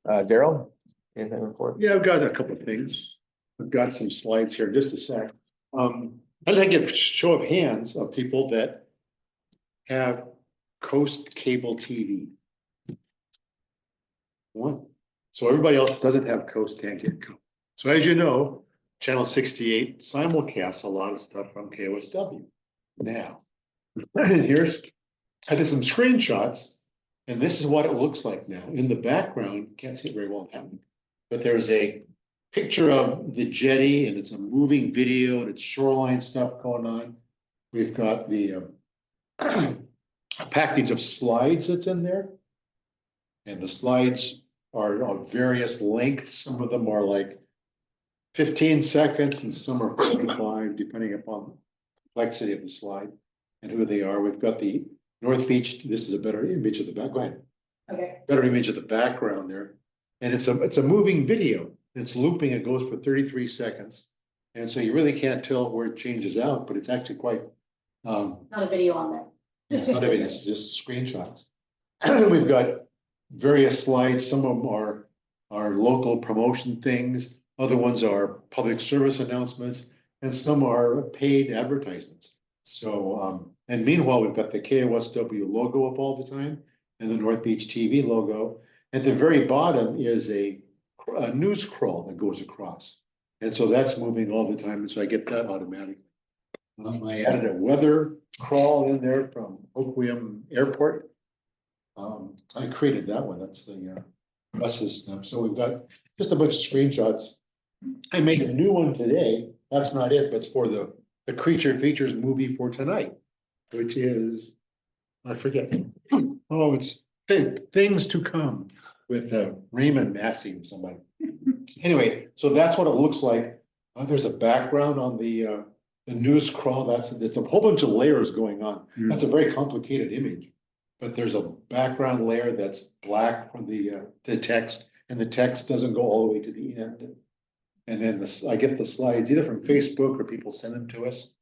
Daryl, anything to report? Yeah, I've got a couple of things. I've got some slides here, just a sec. I'd like to get a show of hands of people that have Coast Cable TV. One. So everybody else doesn't have Coast, can't get Coast. So as you know, Channel 68 simulcasts a lot of stuff from KOSW now. And I did some screenshots, and this is what it looks like now. In the background, can't see it very well, but there's a picture of the jetty, and it's a moving video, and it's shoreline stuff going on. We've got the a package of slides that's in there. And the slides are of various lengths. Some of them are like 15 seconds and some are 45, depending upon the complexity of the slide and who they are. We've got the North Beach. This is a better image of the back. Go ahead. Okay. Better image of the background there. And it's a moving video. It's looping. It goes for 33 seconds. And so you really can't tell where it changes out, but it's actually quite Not a video on there. it's not even, it's just screenshots. We've got various slides. Some of them are local promotion things. Other ones are public service announcements, and some are paid advertisements. So, and meanwhile, we've got the KOSW logo up all the time and the North Beach TV logo. At the very bottom is a news crawl that goes across. And so that's moving all the time. And so I get that automatically. I added a weather crawl in there from Oakland Airport. I created that one. That's the buses stuff. So we've got just a bunch of screenshots. I made a new one today. That's not it, but it's for the Creature Features movie for tonight, which is, I forget. Oh, it's Things to Come with Raymond Massey or somebody. Anyway, so that's what it looks like. There's a background on the news crawl. It's a whole bunch of layers going on. That's a very complicated image. But there's a background layer that's black from the text, and the text doesn't go all the way to the end. And then I get the slides either from Facebook or people send them to us.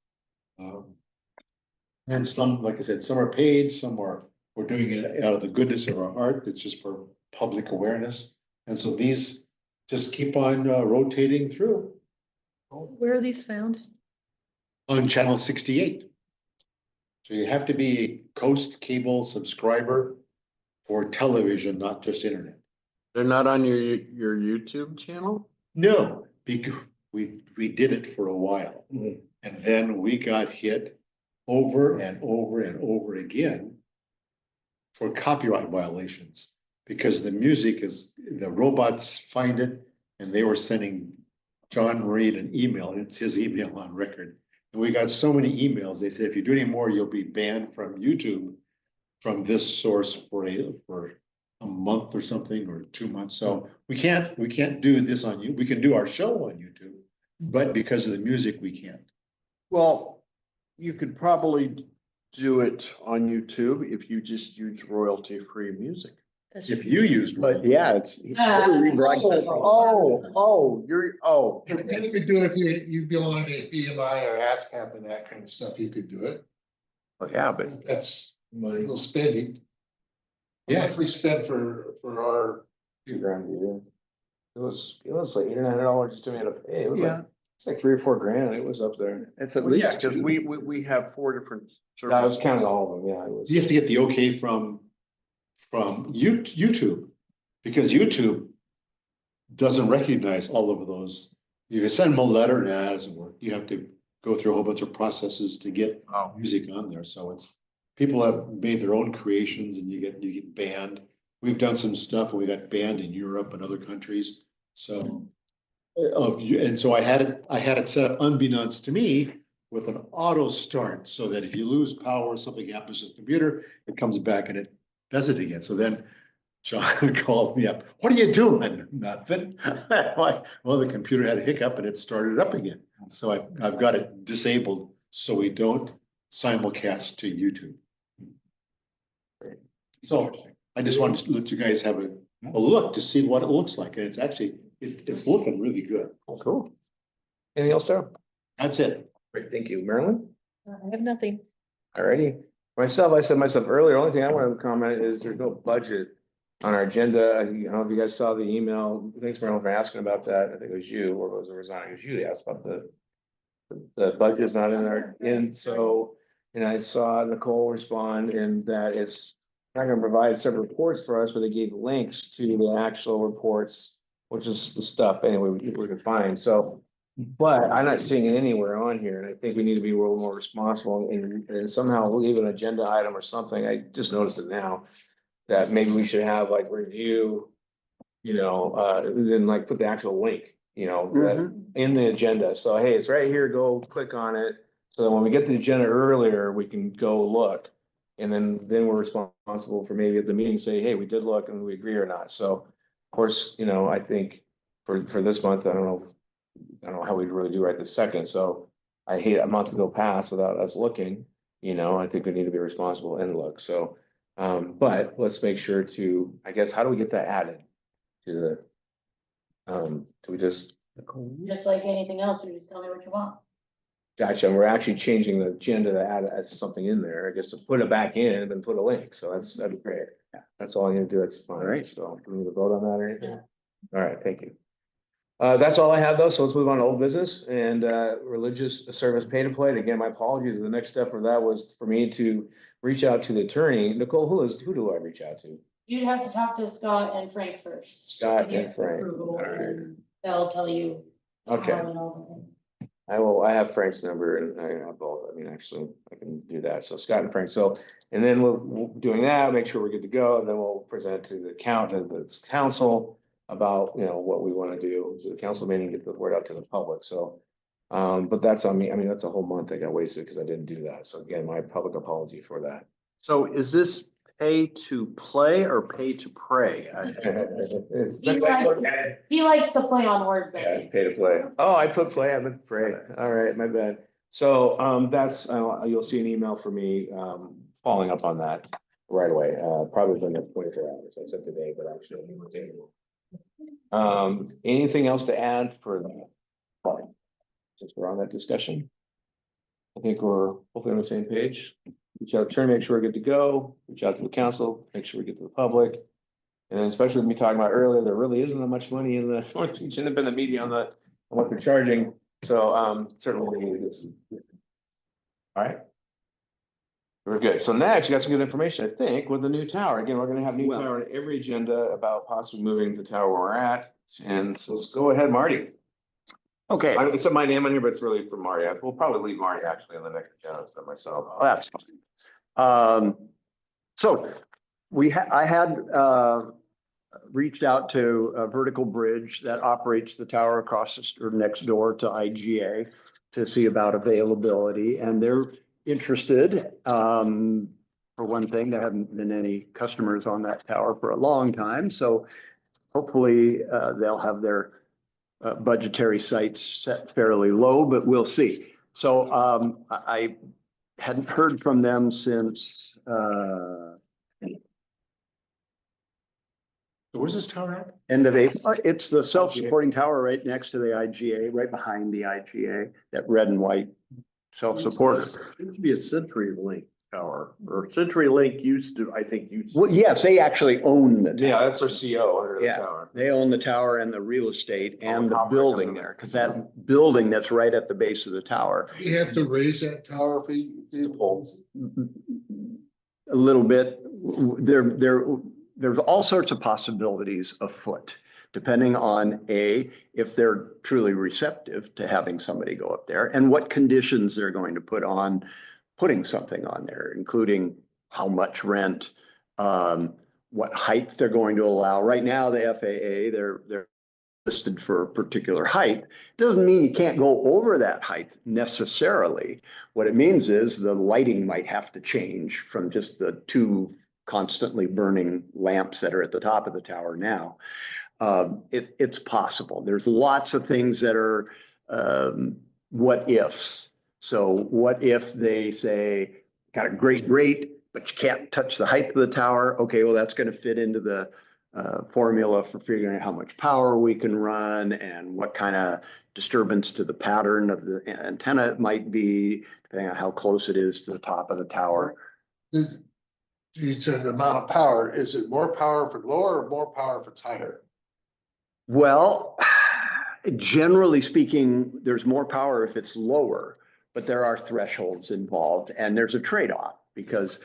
And some, like I said, some are paid, some we're doing it out of the goodness of our heart. It's just for public awareness. And so these just keep on rotating through. Where are these found? On Channel 68. So you have to be a Coast Cable subscriber for television, not just internet. They're not on your YouTube channel? No, because we did it for a while. And then we got hit over and over and over again for copyright violations. Because the music the robots find it, and they were sending John Reed an email. It's his email on record. And we got so many emails. They said, if you do any more, you'll be banned from YouTube. from this source for a month or something, or 2 months. So we can't do this on you. We can do our show on YouTube, but because of the music, we can't. Well, you could probably do it on YouTube if you just use royalty-free music. That's If you use. But yeah, it's. Oh. And you could do it if you belong to BMI or ASCAP and that kind of stuff, you could do it. Yeah, but That's a little spendy. Yeah. How much we spend for our, $2,000 a year. It was like $800 just to me to pay. It was yeah, like, it's like 3 or 4 grand. It was up there. it's at Well, yeah, least, because we have 4 different. I was services. counting all of them. Yeah, it was. You have to get the okay from YouTube, because YouTube doesn't recognize all of those. You can send them a letter and it doesn't work. You have to go through a whole bunch of processes to get Oh. music on there. So people have made their own creations and you get banned. We've done some stuff and we got banned in Europe and other countries. So and so I had it set up unbeknownst to me with an auto start, so that if you lose power, something happens to the computer, it comes back and it does it again. So then John called me up. What are you doing? Nothing. Well, the computer had a hiccup and it started up again. So I've got it disabled so we don't simulcast to YouTube. So I just wanted to let you guys have a look to see what it looks like. And it's actually, it's looking really good. Cool. Anything else, Darryl? That's it. Great, thank you. Marilyn? I have nothing. Alrighty. Myself, I said myself earlier, only thing I wanted to comment is there's no budget on our agenda. I don't know if you guys saw the email. Thanks, Marilyn, for asking about that. I think it was you, or was it Rosanna? It was you that asked about the budget's not in our, and I saw Nicole respond in that it's not gonna provide separate reports for us, but they gave links to the actual reports, which is the stuff anyway we could find. So, but I'm not seeing it anywhere on here, and I think we need to be a little more responsible and somehow leave an agenda item or something. I just noticed it now, that maybe we should have like review, then like put the actual link, that in the agenda. So, hey, it's right here, go click on it. So that when we get the agenda earlier, we can go look. And then we're responsible for maybe at the meeting, say, hey, we did look and we agree or not. So, of course, I think for this month, I don't know how we'd really do right this second. So I hate a month to go past without us looking, I think we need to be responsible and look. So, but let's make sure to, I guess, how do we get that added to the, do we just, Just like anything else, you just tell me what you want. gotcha, and we're actually changing the agenda to add something in there, I guess, to put it back in and then put a link. So that'd be great. Yeah, that's all I need to do. That's fine. Right. So do we need to vote on that or anything? All right, thank you. That's all I have though, so let's move on to old business and religious service pay to play. And again, my apologies. The next step for that was for me to reach out to the attorney. Nicole, who do I reach out to? You'd have to talk to Scott and Frank first. Scott to get and Frank. approval, All right. and They'll tell you. Okay. how and all the I have Frank's number and I have both. I mean, actually, I can do that. So Scott and Frank. So, and then we'll doing that, make sure we're good to go. And then we'll present to the council about, what we want to do. So the council meeting, get the word out to the public. So, but that's on me. I mean, that's a whole month I got wasted because I didn't do that. So again, my public apology for that. So is this pay to play or pay to pray? He likes to play on words, Yeah, baby. pay to play. Oh, I put play, I meant pray. All right, my bad. So, that's, you'll see an email from me, following up on that right away, probably within the 24 hours. I said today, but actually. it was today. Anything else to add for that? Since we're on that discussion. I think we're hopefully on the same page. Reach out, try to make sure we're good to go, reach out to the council, make sure we get to the public. And then especially with me talking about earlier, there really isn't that much money in the North Beach Independent Media on what they're charging. So, certainly this. All right. We're good. So next, you got some good information, I think, with the new tower. Again, we're gonna have new tower in every agenda about possibly moving the tower where we're at. And so let's go ahead, Marty. Okay. It said my name on here, but it's really for Marty. We'll probably leave Marty actually on the next agenda instead of myself. Oh, that's fine. So I had reached out to Vertical Bridge that operates the tower across or next door to IGA to see about availability, and they're interested. for one thing. There haven't been any customers on that tower for a long time, so hopefully they'll have their budgetary sites set fairly low, but we'll see. So I hadn't heard from them since Where's this tower at? end of April. It's the self-supporting tower right next to the IGA, right behind the IGA, that red and white self-supporter. Used to be a CenturyLink tower, or CenturyLink used to, I think, Well, yes, they actually own the Yeah, tower. that's our CO under the Yeah. tower. They own the tower and the real estate and the copper building coming there, because that building that's right at the base of the tower, We have to raise that tower if we do. a little bit, there's all sorts of possibilities afoot, depending on if they're truly receptive to having somebody go up there and what conditions they're going to put on putting something on there, including how much rent, what height they're going to allow. Right now, the FAA, they're listed for a particular height. Doesn't mean you can't go over that height necessarily. What it means is the lighting might have to change from just the two constantly burning lamps that are at the top of the tower now. It's possible. There's lots of things that are what ifs. So what if they say, got a great rate, but you can't touch the height of the tower? Okay, well, that's going to fit into the formula for figuring out how much power we can run and what kind of disturbance to the pattern of the antenna it might be, depending on how close it is to the top of the tower. You said the amount of power, is it more power if it's lower or more power if it's higher? Well, generally speaking, there's more power if it's lower, but there are thresholds involved and there's a trade-off because,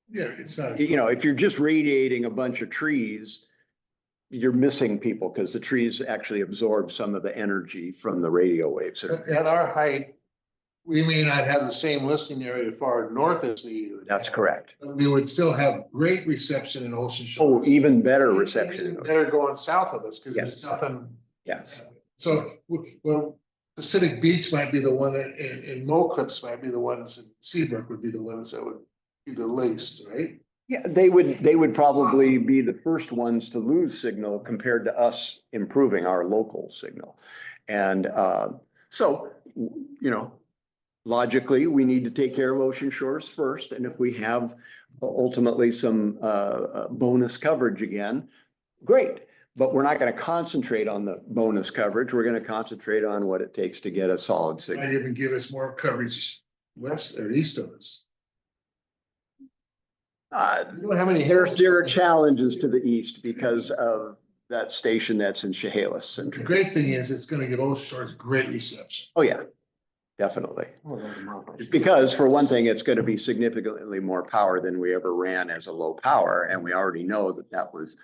Yeah, it's not. you know, if you're just radiating a bunch of trees, you're missing people because the trees actually absorb some of the energy from the radio waves. At our height, we may not have the same listening area far north as you. That's correct. But we would still have great reception in Ocean Shores. Oh, even better reception. Even better going south of us because Yes. there's nothing. Yes. So, well, Pacific Beach might be the one and Mo Clips might be the ones, and Seabrook would be the ones that would be the least, right? Yeah, they would probably be the first ones to lose signal compared to us improving our local signal. And so, you know, logically, we need to take care of Ocean Shores first. And if we have ultimately some bonus coverage again, great. But we're not going to concentrate on the bonus coverage. We're going to concentrate on what it takes to get a solid Might signal. even give us more coverage west or east of us. We don't have any. There are challenges to the east because of that station that's in Chehalis. The great thing is it's gonna give Ocean Shores great reception. Oh, yeah, definitely. Because for one thing, it's going to be significantly more power than we ever ran as a low power. And we already know that that was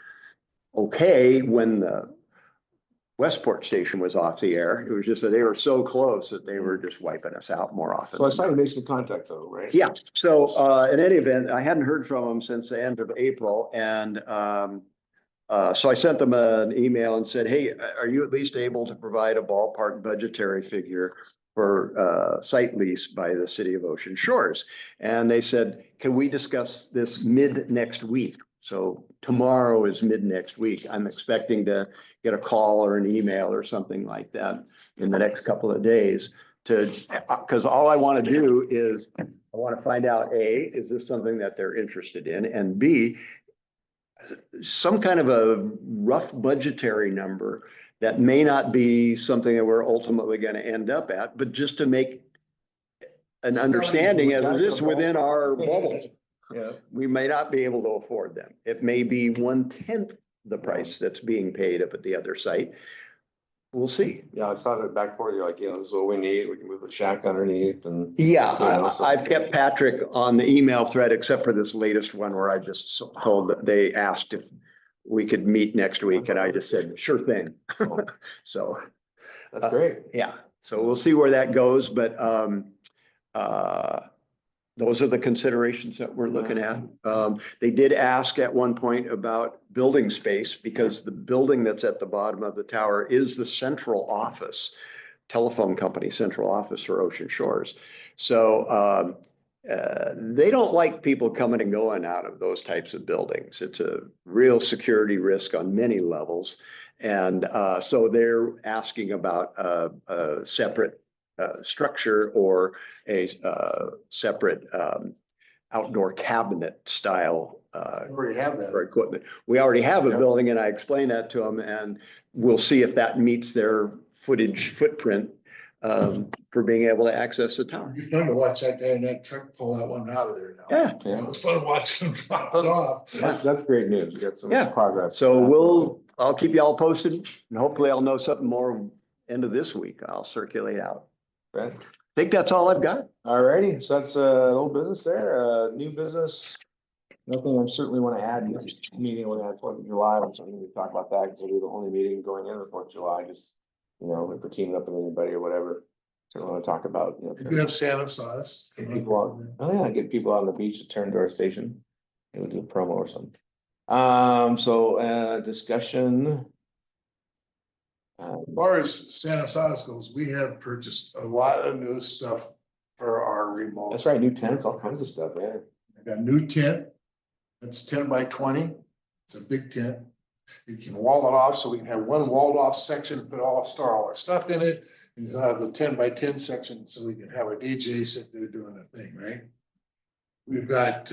okay when the Westport station was off the air. It was just that they were so close that they were just wiping us out more often. So I saw the basement contact though, right? Yeah, so in any event, I hadn't heard from them since the end of April. And so I sent them an email and said, hey, are you at least able to provide a ballpark budgetary figure for site lease by the city of Ocean Shores? And they said, can we discuss this mid next week? So tomorrow is mid next week. I'm expecting to get a call or an email or something like that in the next couple of days because all I want to do is I want to find out, A, is this something that they're interested in? And B, some kind of a rough budgetary number that may not be something that we're ultimately going to end up at, but just to make an understanding as it is within our bubble. Yeah. We may not be able to afford them. It may be 1/10 the price that's being paid up at the other site. We'll see. Yeah, I saw that back for you, like, you know, this is what we need. We can move the shack underneath and. Yeah, Yeah. I've kept Patrick on the email thread, except for this latest one where I just told that they asked if we could meet next week and I just said, sure thing. So, That's great. yeah, so we'll see where that goes, but those are the considerations that we're looking at. They did ask at one point about building space because the building that's at the bottom of the tower is the central office, telephone company central office for Ocean Shores. So they don't like people coming and going out of those types of buildings. It's a real security risk on many levels. And so they're asking about a separate structure or a separate outdoor cabinet style I already have for that. equipment. We already have a Yep. building and I explained that to them and we'll see if that meets their footprint for being able to access the tower. It'd be fun to watch that guy in that truck pull that one out of there now. Yeah, Yeah, It's fun watching him drop it off. that's great news. You got some Yeah. progress. so I'll keep you all posted and hopefully I'll know something more end of this week. I'll circulate out. Right. I think that's all I've got. Alrighty, so that's old business there, new business. Nothing I certainly want to add, next meeting we're gonna have 4th of July, I'm certainly gonna talk about that, because it'll be the only meeting going in the 4th of July, just, if we're teaming up with anybody or whatever. Certainly want to talk about, We have Santa sauce. get people out, oh yeah, get people out on the beach to turn to our station. We'll do a promo or something. So discussion. As far as Santa sauce goes, we have purchased a lot of new stuff for our remote. That's right, new tents, all kinds of stuff, yeah. I got a new tent. It's 10 by 20. It's a big tent. You can wall it off so we can have one walled off section, store all our stuff in it. And you have the 10 by 10 section so we can have our DJ sit there doing a thing, right? We've got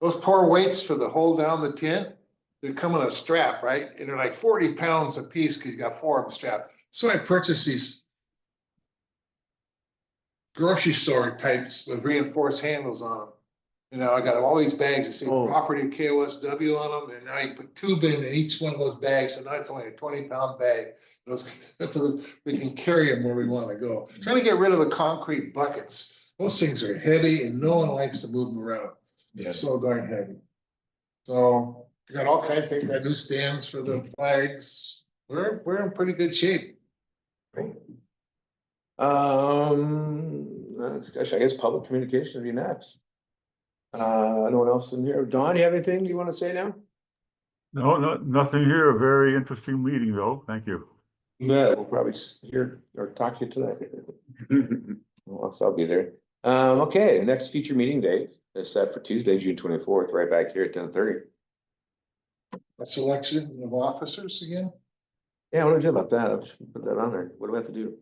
those poor weights for the hold down the tent. They come in a strap, right? And they're like 40 pounds a piece because you got 4 of them strapped. So I purchased these grocery store types with reinforced handles on them. I got all these bags that say Oh. property KOSW on them, and now you put tube in each one of those bags, so now it's only a 20-pound bag. We can carry them where we want to go. Trying to get rid of the concrete buckets. Those things are heavy and no one likes to move them around. They're so darn heavy. So we got all kinds of things, got new stands for the flags. We're in pretty good shape. Great. Discussion, I guess public communication would be next. Anyone else in here? Don, you have anything you want to say now? No, nothing here. A very interesting meeting though. Thank you. Yeah, we'll probably hear or talk to you tonight. Well, I'll be there. Okay, next future meeting date is set for Tuesday, June 24th, right back here at 10:30. That's election of officers again. Yeah, what do we do about that? I should put that on there. What do we have to do?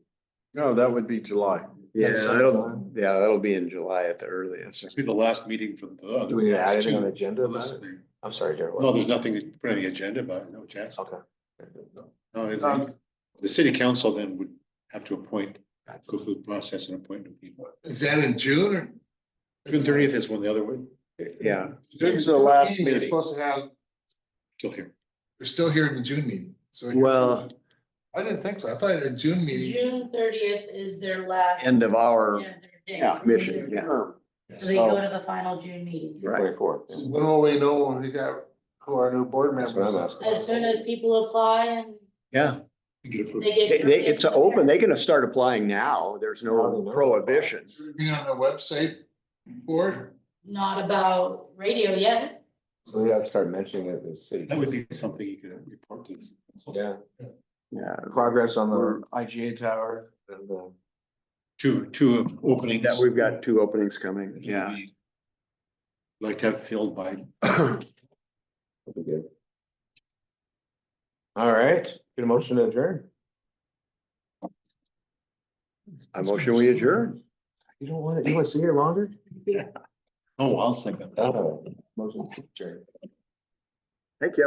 No, that would be July. Yeah, That's that'll be in July at the earliest. It's be the last meeting for the other. Do we need to add anything on the two agenda for about this it? thing. I'm sorry, Jared. No, there's nothing to put on the agenda about it, no chance. Okay. No, Um, the city council then would have to go through the process and appoint new people. Is that in June or? June 30th is one the other way, Yeah, June's the last They're meeting. supposed to have, still here. they're still here in the June meeting, so. well, I didn't think so. I thought in June meeting. June 30th is their last. end of our yeah, their day. mission, yeah. So they go to the final June meeting. Right. 24th. So when will we know when we got who our new board members That's what I'm are? asking. As soon as people apply and Yeah, You get approved. they get. it's open. They're gonna start applying now. There's How do no they know? prohibition. Is there anything on the website for it? Not about radio yet. So we have to start mentioning it in the city. That would be something you could report to. Yeah, Yeah, progress on the IGA tower and Two openings. that we've got 2 openings coming, that yeah. we'd like to have filled by, that'll be good. All right, get a motion to adjourn. I motion we adjourn. You don't want it, you want to stay here longer? oh, I'll second that. Motion to adjourn. Thank you.